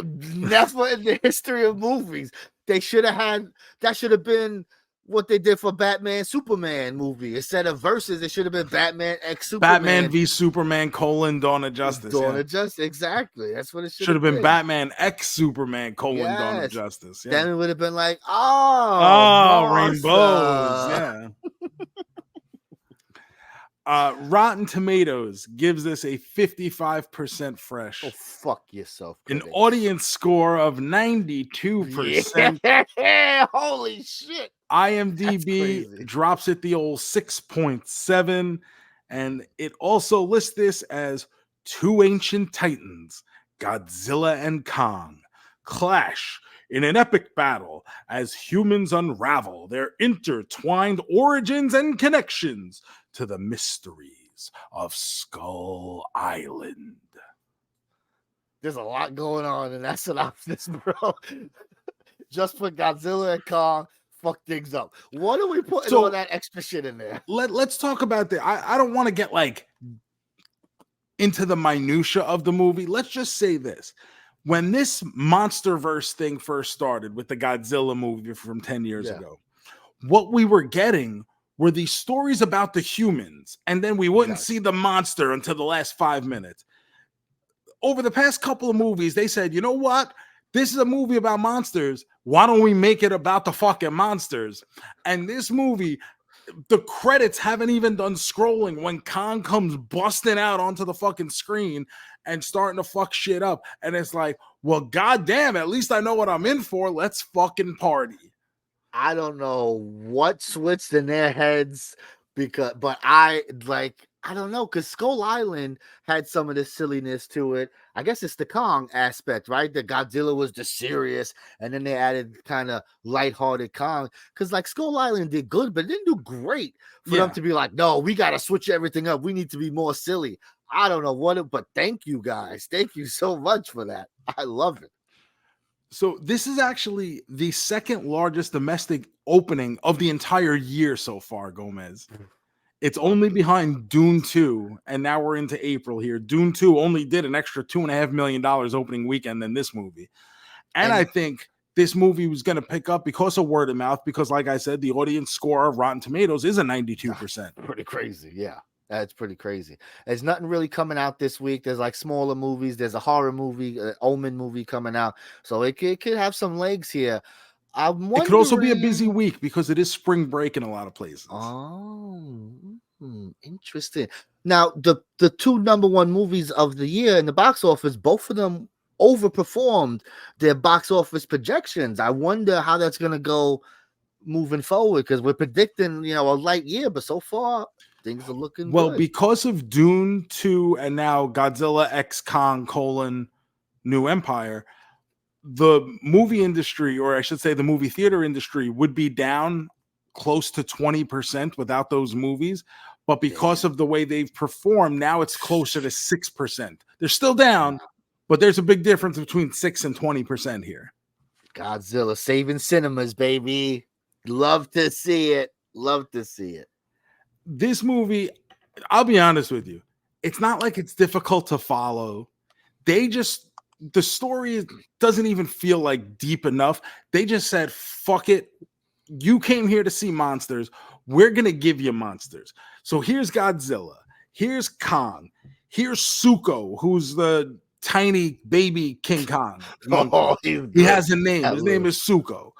Never in the history of movies. That should have been what they did for Batman Superman movie. Instead of verses, it should have been Batman X Superman. Batman v Superman : Dawn of Justice. Dawn of Justice, exactly. That's what it should have been. Batman X Superman : Dawn of Justice. Yeah. Then it would have been like, rainbows. Yeah. Rotten Tomatoes gives this a 55% fresh. Oh, fuck yourself. An audience score of 92%. Yeah. Holy shit. IMDb drops it the old 6.7, and it also lists this as two ancient titans, Godzilla and Kong, clash in an epic battle as humans unravel their intertwined origins and connections to the mysteries of Skull Island. There's a lot going on in that synopsis, bro. Just put Godzilla and Kong. Fuck things up. What are we putting all that extra shit in there? Let's talk about that. I don't want to get like into the minutia of the movie. Let's just say this. When this MonsterVerse thing first started with the Godzilla movie from 10 years ago, what we were getting were these stories about the humans, and then we wouldn't see the monster until the last 5 minutes. Over the past couple of movies, they said, you know what? This is a movie about monsters. Why don't we make it about the fucking monsters? And this movie, the credits haven't even done scrolling when Kong comes busting out onto the fucking screen and starting to fuck shit up. And it's like, well, goddamn, at least I know what I'm in for. Let's fucking party. I don't know what switched in their heads but I don't know, because Skull Island had some of this silliness to it. I guess it's the Kong aspect, right? That Godzilla was the serious, and then they added kind of lighthearted Kong. Because like Skull Island did good, but it didn't do great for them to be like, no, we got to switch everything up. We need to be more silly. I don't know but thank you guys. Thank you so much for that. I love it. So this is actually the second largest domestic opening of the entire year so far, JoeMeZ. It's only behind Dune 2, and now we're into April here. Dune 2 only did an extra $2.5 million opening weekend than this movie. And I think this movie was going to pick up because of word of mouth, because like I said, the audience score of Rotten Tomatoes is a 92%. Pretty crazy, yeah. That's pretty crazy. There's nothing really coming out this week. There's like smaller movies. There's a horror movie, an Omen movie coming out. So it could have some legs here. It could also be a busy week because it is spring break in a lot of places. Oh, interesting. Now, the two number one movies of the year in the box office, both of them overperformed their box office projections. I wonder how that's going to go moving forward, because we're predicting, a light year, but so far things are looking good. Because of Dune 2 and now Godzilla X Kong : New Empire, the movie industry, or I should say the movie theater industry, would be down close to 20% without those movies. But because of the way they've performed, now it's closer to 6%. They're still down, but there's a big difference between 6 and 20% here. Godzilla saving cinemas, baby. Love to see it. Love to see it. This movie, I'll be honest with you, it's not like it's difficult to follow. The story doesn't even feel like deep enough. They just said, fuck it. You came here to see monsters. We're going to give you monsters. So here's Godzilla. Here's Kong. Here's Zuko, who's the tiny baby King Kong. He has a name. His name is Zuko.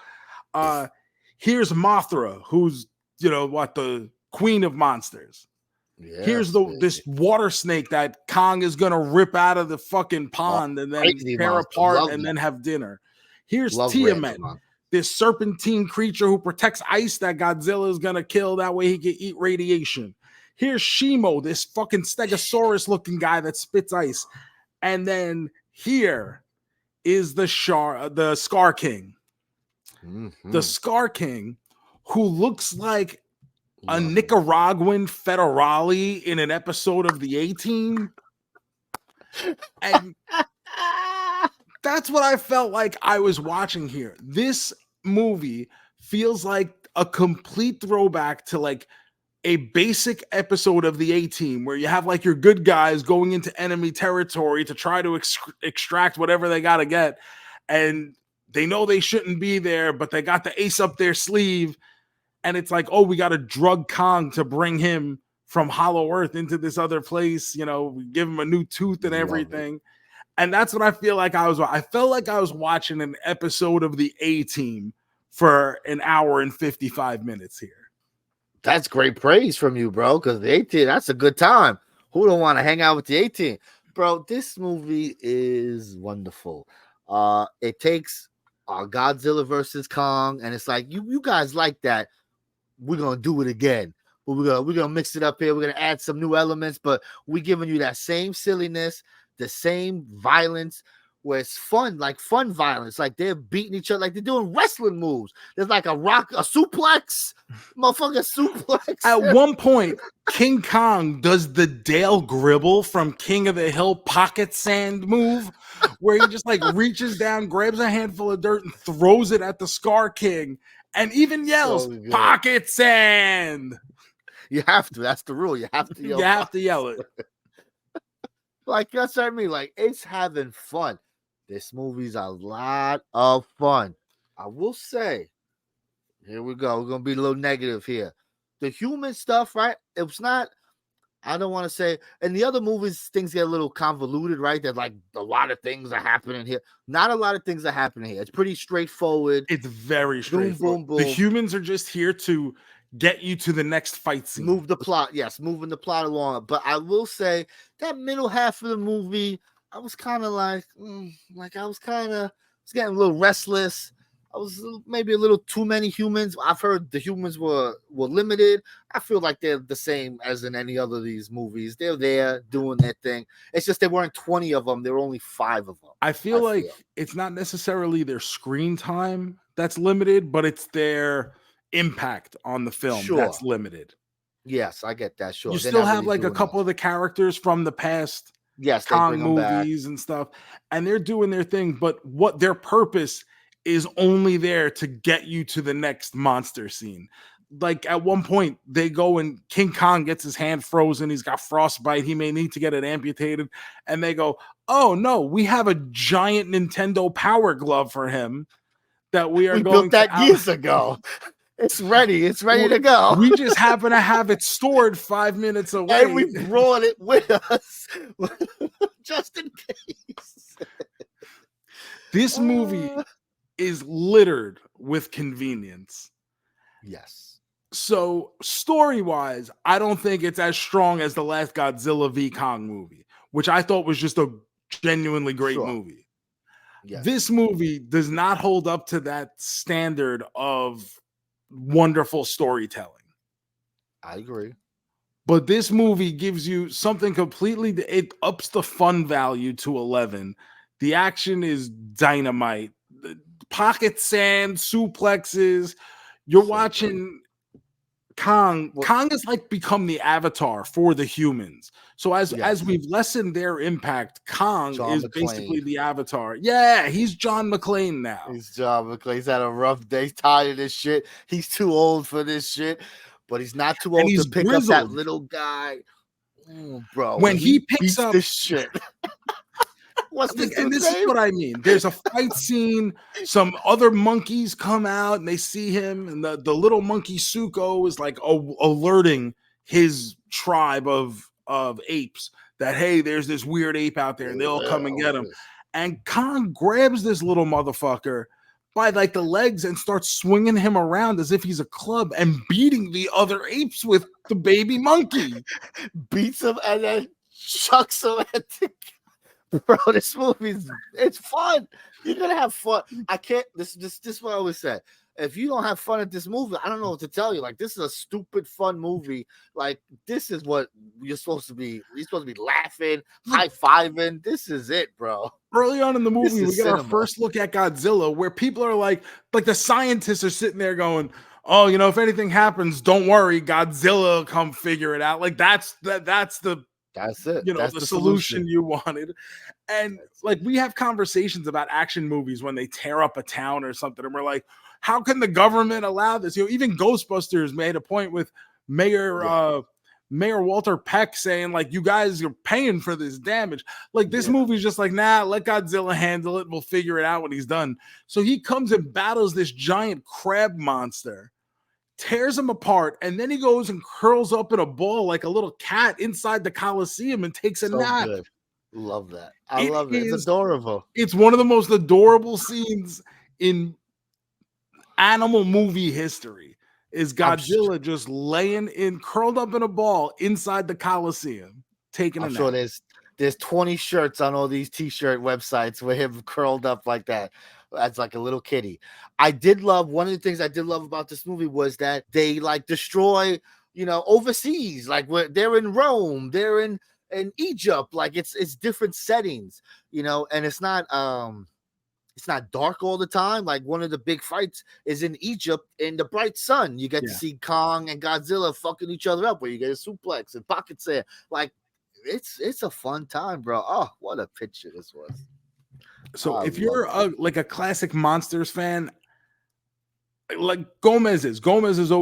Here's Mothra, who's, the queen of monsters. Yes, here's this water snake that Kong is gonna rip out of the fucking pond and then tear apart and then have dinner. Here's Tiamat, this serpentine creature who protects ice that Godzilla is gonna kill. That way he can eat radiation. Here's Shimo, this fucking Stegosaurus looking guy that spits ice. And then here is the Scar King. Mm-hmm. The Scar King, who looks like a Nicaraguan federale in an episode of the A-Team. And that's what I felt like I was watching here. This movie feels like a complete throwback to like a basic episode of the A-Team, where you have like your good guys going into enemy territory to try to extract whatever they got to get. And they know they shouldn't be there, but they got the ace up their sleeve. And it's like, oh, we got to drug Kong to bring him from Hollow Earth into this other place. We give him a new tooth and everything. And that's what I feel like I felt like I was watching an episode of the A-Team for an hour and 55 minutes here. That's great praise from you, bro, because the A-Team, that's a good time. Who don't want to hang out with the A-Team? Bro, this movie is wonderful. It takes Godzilla versus Kong, and it's like, you guys like that. We're gonna do it again, but we're gonna mix it up here. We're gonna add some new elements, but we're giving you that same silliness, the same violence, where it's fun, like fun violence, like they're beating each other, like they're doing wrestling moves. There's like a suplex, motherfucker suplex. At one point, King Kong does the Dale Gribble from King of the Hill pocket sand move, where he just like reaches down, grabs a handful of dirt, and throws it at the Scar King. And even yells, pocket sand. You have to. That's the rule. You have to yell. You have to yell it. Like, that's what I mean. Like, it's having fun. This movie's a lot of fun. I will say, here we go. We're going to be a little negative here. The human stuff, right? It's not, I don't want to say, and the other movies, things get a little convoluted, right? There's like a lot of things are happening here. Not a lot of things are happening here. It's pretty straightforward. It's very straightforward. Boom, boom, boom. The humans are just here to get you to the next fight scene. Move the plot. Yes, moving the plot along. But I will say that middle half of the movie, I was kind of like, I was getting a little restless. was maybe a little too many humans. I've heard the humans were limited. I feel like they're the same as in any other of these movies. They're there doing their thing. It's just there weren't 20 of them. There were only 5 of them. I feel like it's not necessarily their screen time that's limited, but it's their impact on the film that's limited. Yes, I get that. Sure. You still have like a couple of the characters from the past Kong movies and stuff, and they're doing their thing, but what their purpose is only there to get you to the next monster scene. Like at one point, they go and King Kong gets his hand frozen. He's got frostbite. He may need to get it amputated. And they go, oh no, we have a giant Nintendo Power Glove for him that we are going built that years ago. It's ready. It's ready to go. We just happen to have it stored 5 minutes away. And we brought it with us just in case. This movie is littered with convenience. Yes. So story-wise, I don't think it's as strong as the last Godzilla v Kong movie, which I thought was just a genuinely great movie. Yes. This movie does not hold up to that standard of wonderful storytelling. I agree. But this movie gives you something completely, it ups the fun value to 11. The action is dynamite. Pocket sand, suplexes. You're watching Kong. Kong has like become the avatar for the humans. So as we've lessened their impact, Kong is basically the avatar. Yeah, he's John McClane now. He's John McClane. He's had a rough day. He's tired of this shit. He's too old for this shit, but he's not too old to pick up that little guy. Bro, when he picks up this shit. And this is what I mean. There's a fight scene. Some other monkeys come out and they see him, and the little monkey Suko is like alerting his tribe of apes that, hey, there's this weird ape out there, and they all come and get him. And Kong grabs this little motherfucker by like the legs and starts swinging him around as if he's a club and beating the other apes with the baby monkey. Beats him and then chucks him at the bro, this movie's it's fun. You're gonna have fun. I can't. This is what I always say. If you don't have fun at this movie, I don't know what to tell you. Like, this is a stupid fun movie. Like, this is what you're supposed to be. You're supposed to be laughing, high fiving. This is it, bro. Early on in the movie, we get our first look at Godzilla, where people are like the scientists are sitting there going, "Oh, you know, if anything happens, don't worry, Godzilla will come figure it out." Like that's it. You know, that's the solution you wanted. And like, we have conversations about action movies when they tear up a town or something, and we're like, how can the government allow this? You know, even Ghostbusters made a point with Mayor Walter Peck saying, like, you guys are paying for this damage. Like, this movie's just like, nah, let Godzilla handle it. We'll figure it out when he's done. So he comes and battles this giant crab monster, tears him apart, and then he goes and curls up in a ball like a little cat inside the Coliseum and takes a nap. Good. Love that. I love it. It's adorable. It's one of the most adorable scenes in animal movie history. Is Godzilla just laying curled up in a ball inside the Coliseum, taking a nap. I'm sure there's 20 shirts on all these t-shirt websites with him curled up like that. As like a little kitty. I did love one of the things I did love about this movie was that they like destroy, you know, overseas. Like they're in Rome, they're in Egypt. Like it's different settings, you know, and it's not dark all the time. Like one of the big fights is in Egypt in the bright sun. You get to see Kong and Godzilla fucking each other up, where you get a suplex and pocket sand. Like it's a fun time, bro. Oh, what a picture this was. So if you're like a classic Monsters fan, like JoeMeZ is,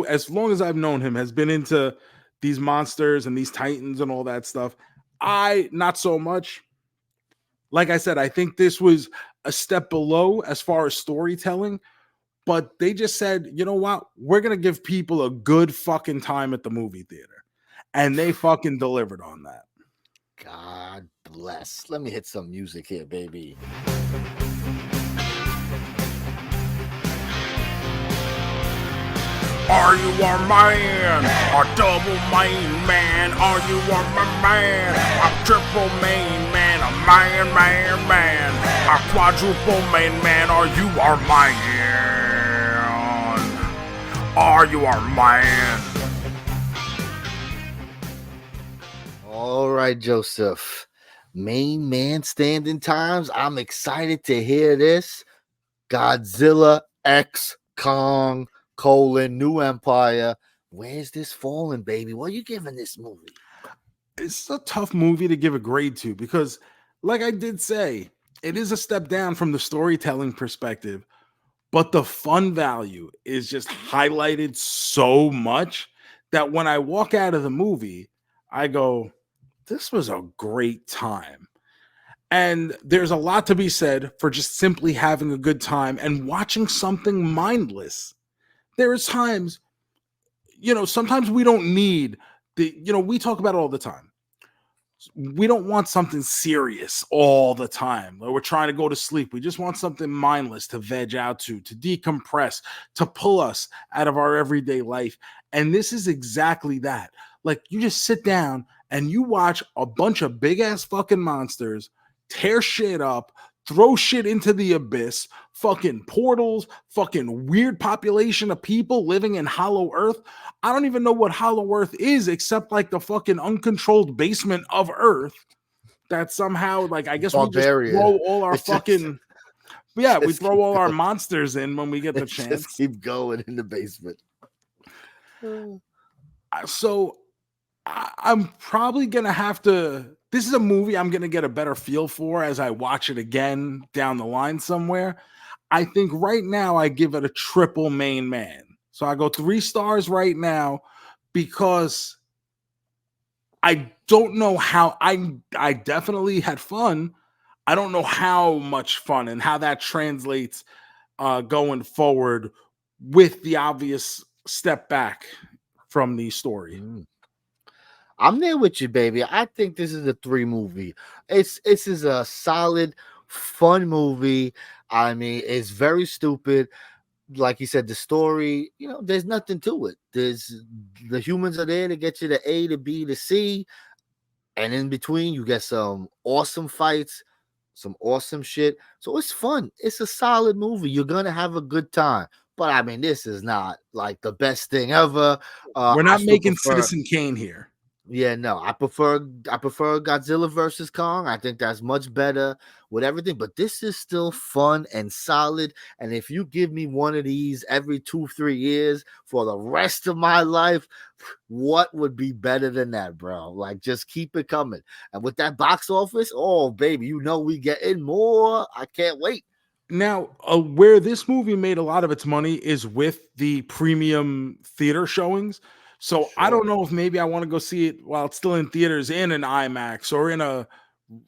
as long as I've known him, has been into these monsters and these titans and all that stuff. I not so much. Like I said, I think this was a step below as far as storytelling, but they just said, you know what? We're going to give people a good fucking time at the movie theater. And they fucking delivered on that. God bless. Let me hit some music here, baby. Are you a man? A double main man? Are you a man? A triple main man? A man? A quadruple main man? Are you our man? Are you our man? All right, Joseph. Main man standing times. I'm excited to hear this. Godzilla X Kong, New Empire. Where's this falling, baby? What are you giving this movie? It's a tough movie to give a grade to because, like I did say, it is a step down from the storytelling perspective, but the fun value is just highlighted so much that when I walk out of the movie, I go, this was a great time. And there's a lot to be said for just simply having a good time and watching something mindless. There is times, sometimes we don't need we talk about it all the time. We don't want something serious all the time. Like we're trying to go to sleep. We just want something mindless to veg out to decompress, to pull us out of our everyday life. And this is exactly that. Like you just sit down and you watch a bunch of big ass fucking monsters tear shit up, throw shit into the abyss, fucking portals, fucking weird population of people living in Hollow Earth. I don't even know what Hollow Earth is except like the fucking uncontrolled basement of Earth that somehow, like, I guess we just throw all our fucking, we throw all our monsters in when we get the chance. Just keep going in the basement. So I'm probably going to have to, this is a movie I'm going to get a better feel for as I watch it again down the line somewhere. I think right now I give it a triple main man. So I go 3 stars right now because I don't know how I definitely had fun. I don't know how much fun and how that translates going forward with the obvious step back from the story. I'm there with you, baby. I think this is a 3 movie. This is a solid, fun movie. I mean, it's very stupid. Like you said, the story, there's nothing to it. The humans are there to get you to A to B to C, and in between you get some awesome fights, some awesome shit. So it's fun. It's a solid movie. You're gonna have a good time. But I mean, this is not like the best thing ever. We're not making Citizen Kane here. Yeah, no, I prefer Godzilla versus Kong. I think that's much better with everything, but this is still fun and solid. And if you give me one of these every 2-3 years for the rest of my life, what would be better than that, bro? Like, just keep it coming. And with that box office, oh baby, we get in more. I can't wait. Now, where this movie made a lot of its money is with the premium theater showings. So I don't know if maybe I want to go see it while it's still in theaters in an IMAX or in a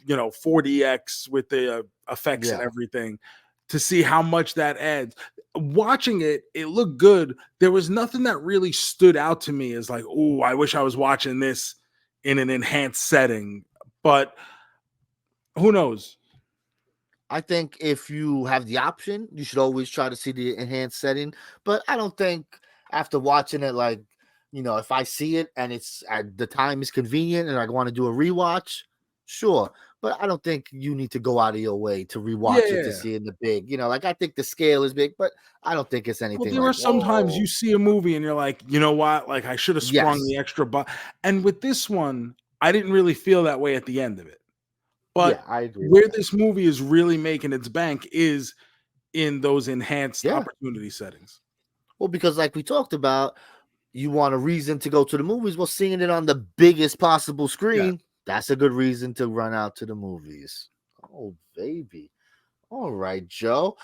4DX with the effects and everything to see how much that adds. Watching it, it looked good. There was nothing that really stood out to me as like, oh, I wish I was watching this in an enhanced setting. But who knows? I think if you have the option, you should always try to see the enhanced setting. But I don't think after watching it, like, if I see it and it's at the time is convenient and I want to do a rewatch, sure. But I don't think you need to go out of your way to rewatch it to see it in the big. Like I think the scale is big, but I don't think it's anything. Well, there are sometimes you see a movie and you're like, you know what? Like I should have sprung the extra and with this one, I didn't really feel that way at the end of it. But I agree where this movie is really making its bank is in those enhanced opportunity settings. Well, because like we talked about, you want a reason to go to the movies. Well, seeing it on the biggest possible screen, that's a good reason to run out to the movies. Oh, baby. All right, Joe.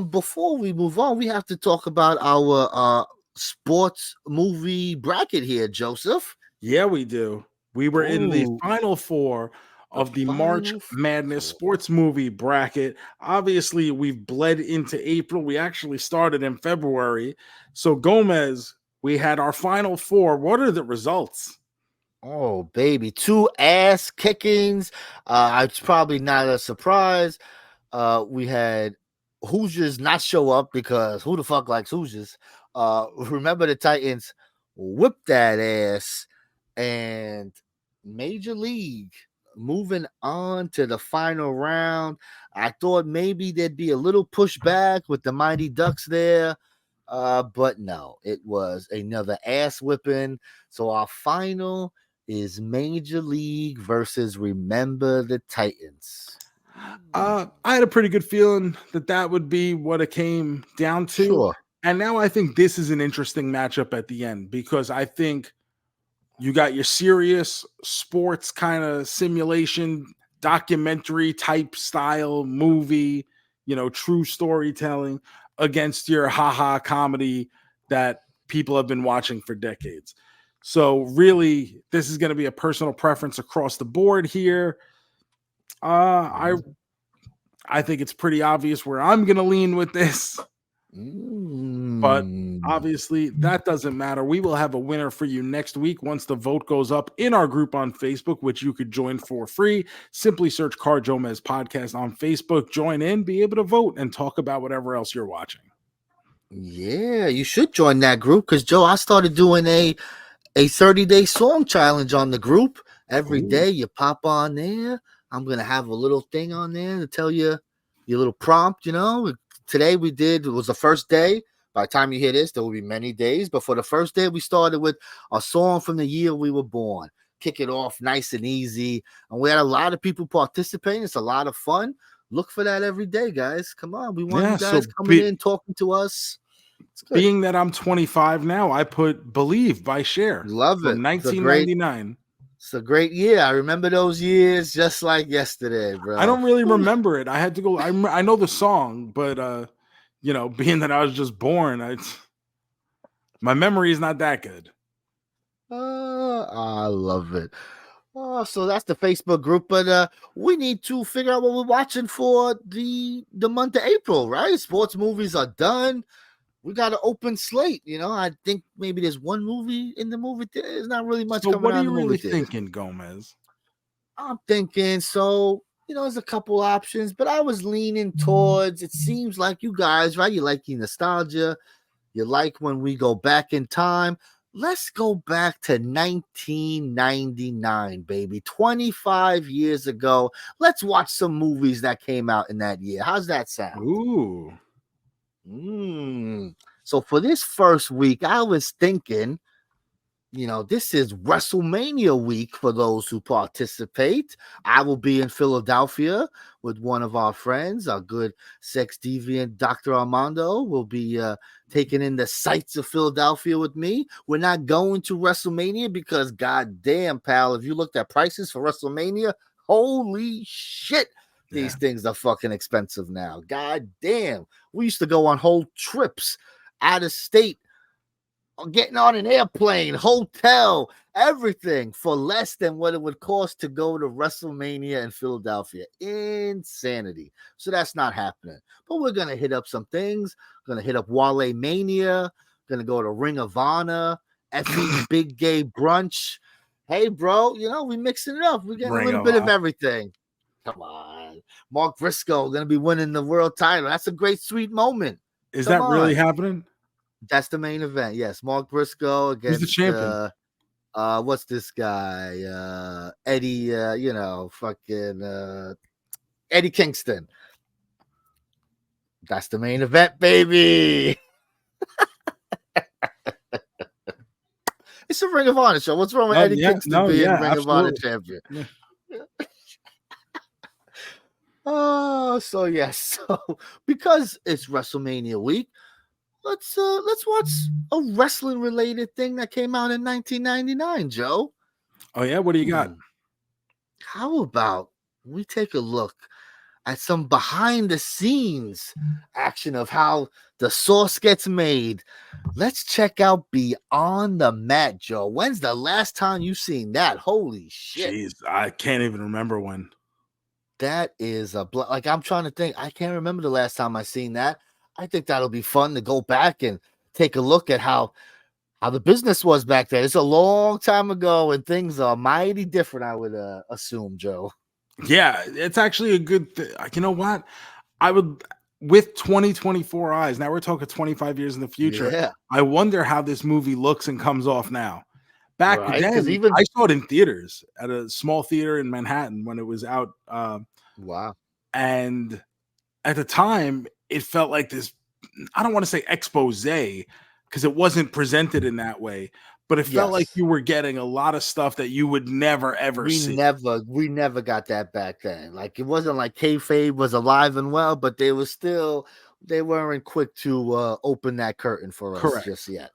Before we move on, we have to talk about our sports movie bracket here, Joseph. Yeah, we do. We were in the final 4 of the March Madness sports movie bracket. Obviously, we've bled into April. We actually started in February. So, JoeMeZ, we had our final 4. What are the results? Oh, baby. 2 ass kickings. It's probably not a surprise. We had Hoosiers not show up because who the fuck likes Hoosiers? Remember the Titans whipped that ass, and Major League moving on to the final round. I thought maybe there'd be a little pushback with the Mighty Ducks there. But no, it was another ass whipping. So our final is Major League versus Remember the Titans. I had a pretty good feeling that would be what it came down to. Sure. And now I think this is an interesting matchup at the end, because I think you got your serious sports kind of simulation, documentary type style movie, true storytelling, against your haha comedy that people have been watching for decades. So really, this is going to be a personal preference across the board here. I think it's pretty obvious where I'm going to lean with this. But obviously, that doesn't matter. We will have a winner for you next week once the vote goes up in our group on Facebook, which you could join for free. Simply search JoeMeZ Podcast on Facebook, join in, be able to vote, and talk about whatever else you're watching. Yeah, you should join that group, because, Joe, I started doing a 30-day song challenge on the group. Every day you pop on there. I'm going to have a little thing on there to tell you your little prompt, Today it was the first day. By the time you hear this, there will be many days. But for the first day, we started with a song from the year we were born. Kick it off nice and easy. And we had a lot of people participating. It's a lot of fun. Look for that every day, guys. Come on. We want you guys coming in, talking to us. Being that I'm 25 now, I put Believe by Cher. Love it. From 1999. It's a great year. I remember those years just like yesterday, bro. I don't really remember it. I had to go. I know the song, but being that I was just born, my memory is not that good. I love it. So that's the Facebook group, but we need to figure out what we're watching for the month of April, right? Sports movies are done. We got an open slate, I think maybe there's one movie in the movie theater. There's not really much coming out. What are you in the really movie theater. thinking, Gomez? I'm thinking, there's a couple options, but I was leaning towards, it seems like you guys, right? You like the nostalgia. You like when we go back in time. Let's go back to 1999, baby. 25 years ago. Let's watch some movies that came out in that year. How's that sound? Ooh. So for this first week, I was thinking, this is Wrestlemania week for those who participate. I will be in Philadelphia with one of our friends, our good sex deviant Dr. Armando will be taking in the sights of Philadelphia with me. We're not going to Wrestlemania because, goddamn, pal, if you looked at prices for Wrestlemania, holy shit. These things are fucking expensive now. God damn. We used to go on whole trips out of state, getting on an airplane, hotel, everything for less than what it would cost to go to Wrestlemania in Philadelphia. Insanity. So that's not happening. But we're going to hit up some things. Going to hit up Wale Mania. Going to go to Ring of Honor. Effie Big Gay Brunch. Hey, bro, we mixing it up. We're getting a little bit of everything. Come on. Mark Briscoe going to be winning the world title. That's a great, sweet moment. Is that really happening? That's the main event. Yes. Mark Briscoe against the champion. What's this guy? Eddie, Eddie Kingston. That's the main event, baby. It's a Ring of Honor show. What's wrong with Eddie Kingston being Ring of Honor champion? Yeah. So because it's WrestleMania week, let's watch a wrestling related thing that came out in 1999, Joe. Oh yeah, what do you got? How about we take a look at some behind the scenes action of how the sauce gets made? Let's check out Beyond the Mat, Joe. When's the last time you seen that? Holy shit. Jeez, I can't even remember when. That is I'm trying to think. I can't remember the last time I seen that. I think that'll be fun to go back and take a look at how the business was back then. It's a long time ago and things are mighty different, I would assume, Joe. Yeah, it's actually a good thing. You know what? I would, with 2024 eyes, now we're talking 25 years in the future. Yeah. I wonder how this movie looks and comes off now. Back then, I saw it in theaters at a small theater in Manhattan when it was out. Wow. And at the time, it felt like this I don't want to say expose because it wasn't presented in that way, but it felt like you were getting a lot of stuff that you would never ever see. We never got that back then. Like it wasn't like kayfabe was alive and well, but they weren't quick to open that curtain for us just yet.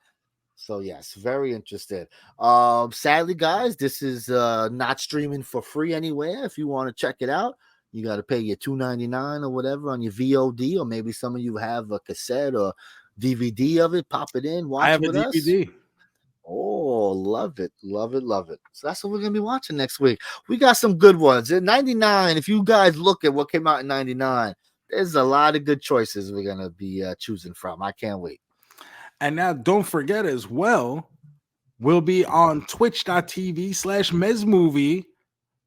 So yes, very interested. Sadly, guys, this is not streaming for free anywhere. If you want to check it out, you got to pay your $2.99 or whatever on your VOD, or maybe some of you have a cassette or DVD of it. Pop it in, watch. I have with a DVD. Us. Oh, love it. So that's what we're gonna be watching next week. We got some good ones. In 99, if you guys look at what came out in 99, there's a lot of good choices we're gonna be choosing from. I can't wait. And now don't forget as well, we'll be on twitch.tv/MEZmovie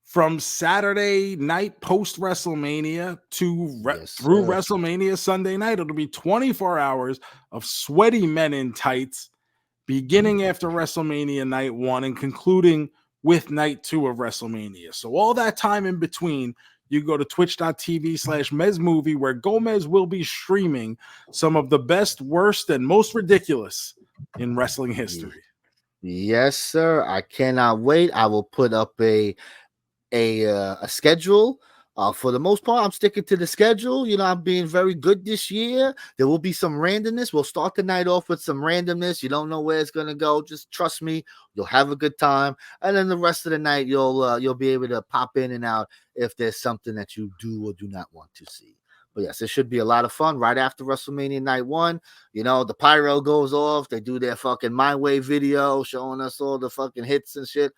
from Saturday night post WrestleMania through WrestleMania Sunday night. It'll be 24 hours of sweaty men in tights, beginning after WrestleMania night 1 and concluding with night 2 of WrestleMania. So all that time in between, you go to twitch.tv/MEZmovie, where JoeMeZ will be streaming some of the best, worst, and most ridiculous in wrestling history. Yes, sir. I cannot wait. I will put up a schedule. For the most part, I'm sticking to the schedule. You know, I'm being very good this year. There will be some randomness. We'll start the night off with some randomness. You don't know where it's gonna go. Just trust me. You'll have a good time, and then the rest of the night, you'll be able to pop in and out if there's something that you do or do not want to see. But yes, it should be a lot of fun. Right after WrestleMania night 1, you know, the pyro goes off. They do their fucking My Way video showing us all the fucking hits and shit.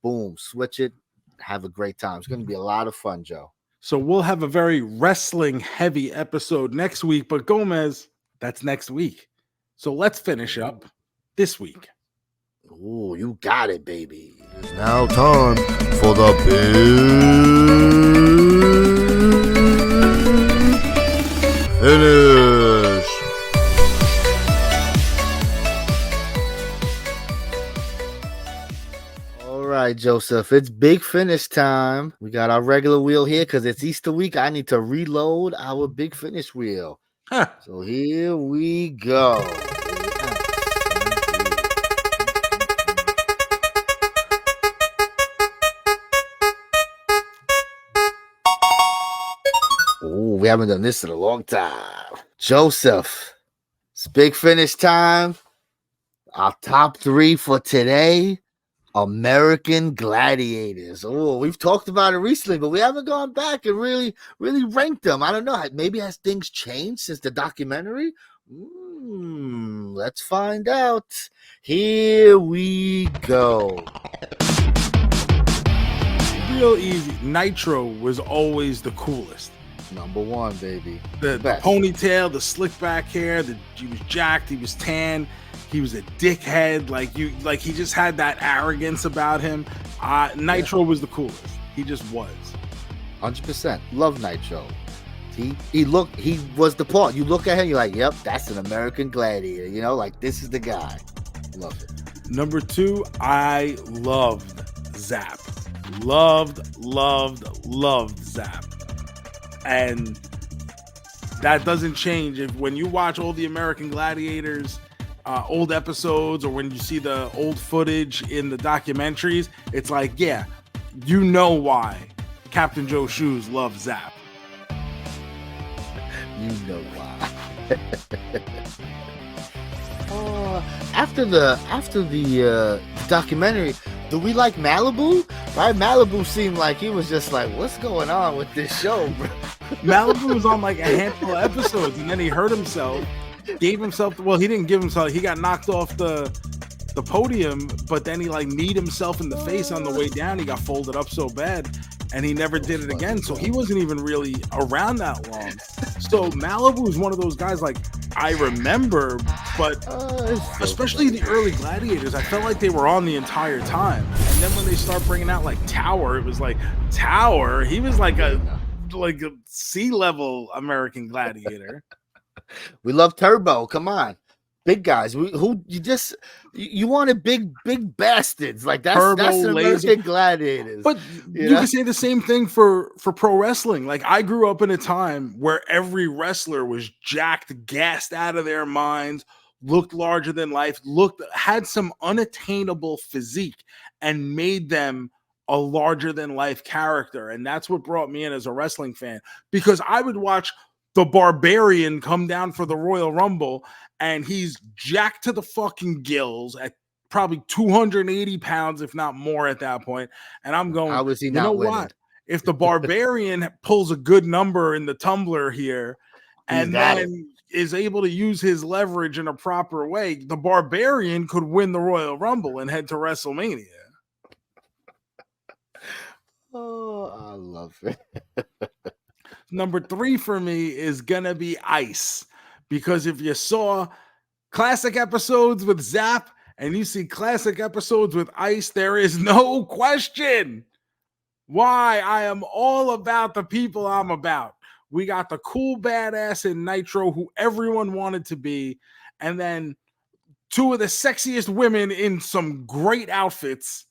Boom, switch it. Have a great time. It's gonna be a lot of fun, Joe. So we'll have a very wrestling heavy episode next week, but JoeMeZ, that's next week. So let's finish up this week. Oh, you got it, baby. It's now time for the big finish. All right, Joseph, it's big finish time. We got our regular wheel here because it's Easter week. I need to reload our big finish wheel. So here we go. Oh, we haven't done this in a long time. Joseph, it's big finish time. Our top 3 for today. American Gladiators. Oh, we've talked about it recently, but we haven't gone back and really ranked them. I don't know. Maybe has things changed since the documentary? Let's find out. Here we go. Real easy. Nitro was always the coolest. Number 1, baby. The ponytail, the slick back hair, he was jacked, he was tan. He was a dickhead, like he just had that arrogance about him. Nitro was the coolest. He just was. 100%. Love Nitro. He was the part. You look at him, you're like, yep, that's an American Gladiator. You know, like this is the guy. Love it. Number 2, I loved Zap. Loved Zap. And that doesn't change when you watch all the American Gladiators old episodes, or when you see the old footage in the documentaries. It's like, yeah, you know why Captain Joe Shoes loves Zap. You know why. After the documentary, do we like Malibu? Right, Malibu seemed like he was just like, what's going on with this show, bro? Malibu was on like a handful of episodes, and then he hurt himself. He didn't give himself. He got knocked off the podium, but then he like kneed himself in the face on the way down. He got folded up so bad, and he never did it again. So he wasn't even really around that long. So Malibu is one of those guys like I remember, but especially the early Gladiators, I felt like they were on the entire time. And then when they start bringing out like Tower, it was like Tower. He was like a sea level American Gladiator. We love Turbo. Come on. big guys. Who you wanted big bastards. Like that's Turbo, Laser. American Gladiators. But you can say the same thing for pro wrestling. Like I grew up in a time where every wrestler was jacked, gassed out of their minds, looked larger than life, had some unattainable physique, and made them a larger than life character. And that's what brought me in as a wrestling fan, because I would watch the Barbarian come down for the Royal Rumble, and he's jacked to the fucking gills at probably 280 pounds, if not more at that point. And I'm going, how is he you not know winning? what? If the Barbarian pulls a good number in the tumbler here, and then is able to use his leverage in a proper way, the Barbarian could win the Royal Rumble and head to WrestleMania. Oh, I love it. Number 3 for me is gonna be Ice, because if you saw classic episodes with Zap and you see classic episodes with Ice, there is no question why I am all about the people I'm about. We got the cool badass in Nitro who everyone wanted to be, and then 2 of the sexiest women in some great outfits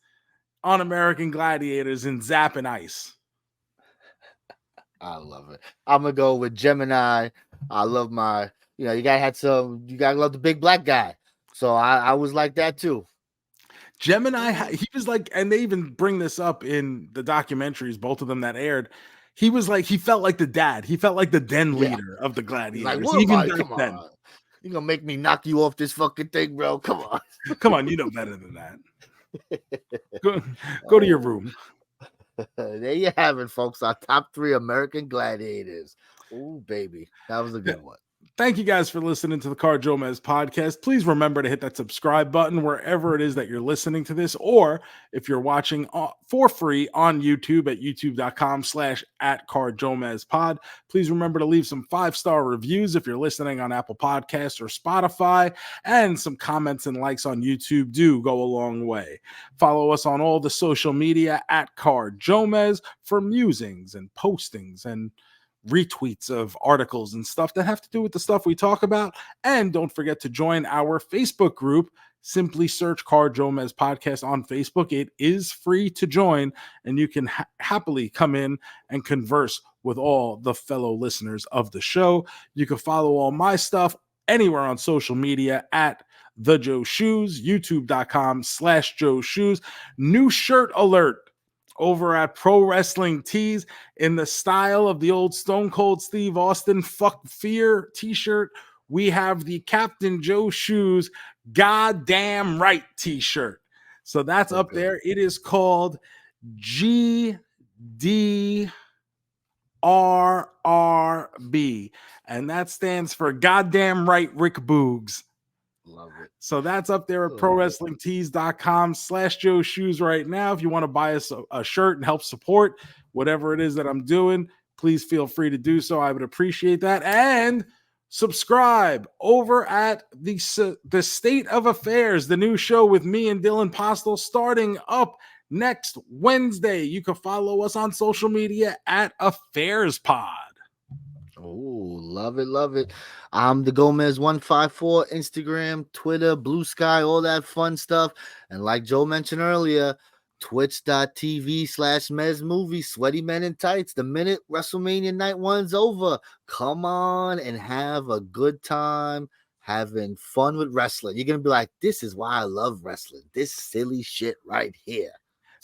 on American Gladiators in Zap and Ice. I love it. I'm gonna go with Gemini. I love you gotta love the big black guy. So I was like that too. Gemini, he was like, and they even bring this up in the documentaries, both of them that aired. He was like, he felt like the dad. He felt like the den leader of the Gladiators. Like, what even about, come on. You're gonna make me knock you off this fucking thing, bro. Come on. Come on, you know better than that. Go to your room. There you have it, folks. Our top 3 American Gladiators. Oh, baby. That was a good one. Thank you guys for listening to the JoeMeZ podcast. Please remember to hit that subscribe button wherever it is that you're listening to this, or if you're watching for free on YouTube at youtube.com/@JoeMeZpod. Please remember to leave some 5-star reviews if you're listening on Apple Podcasts or Spotify, and some comments and likes on YouTube do go a long way. Follow us on all the social media at JoeMeZ for musings and postings and retweets of articles and stuff that have to do with the stuff we talk about. And don't forget to join our Facebook group. Simply search JoeMeZ Podcast on Facebook. It is free to join, and you can happily come in and converse with all the fellow listeners of the show. You can follow all my stuff anywhere on social media at The Joe Shoes, youtube.com/Joe Shoes. New shirt alert over at Pro Wrestling Tees in the style of the old Stone Cold Steve Austin Fuck Fear t-shirt. We have the Captain Joe Shoes Goddamn Right t-shirt. So that's up there. It is called GDRRB, and that stands for Goddamn Right Rick Boogs. Love it. So that's up there at prowrestlingtees.com/Joe Shoes right now. If you want to buy us a shirt and help support whatever it is that I'm doing, please feel free to do so. I would appreciate that. And subscribe over at the State of Affairs, the new show with me and Dylan Postel, starting up next Wednesday. You can follow us on social media at AffairsPod. Oh, love it, love it. I'm the Gomez154, Instagram, Twitter, Blue Sky, all that fun stuff. And like Joe mentioned earlier, twitch.tv/Mez Movie, Sweaty Men in Tights. The minute WrestleMania Night 1's over, come on and have a good time having fun with wrestling. You're going to be like, this is why I love wrestling. This silly shit right here.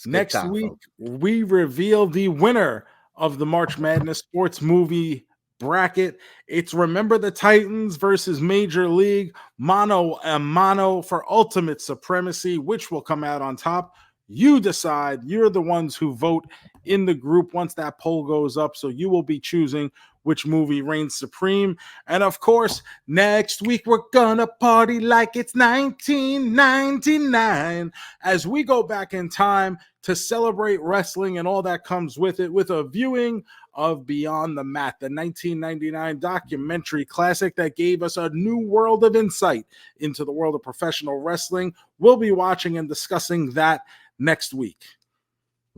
Next week, we reveal the winner of the March Madness Sports Movie bracket. It's Remember the Titans versus Major League, mano a mano for ultimate supremacy. Which will come out on top? You decide. You're the ones who vote in the group once that poll goes up. So you will be choosing which movie reigns supreme. And of course, next week we're gonna party like it's 1999 as we go back in time to celebrate wrestling and all that comes with it, with a viewing of Beyond the Mat, the 1999 documentary classic that gave us a new world of insight into the world of professional wrestling. We'll be watching and discussing that next week.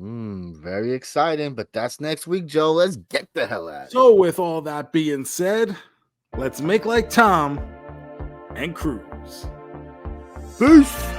Very exciting, but that's next week, Joe. Let's get the hell out of here. So with all that being said, let's make like Tom and cruise. News. Peace.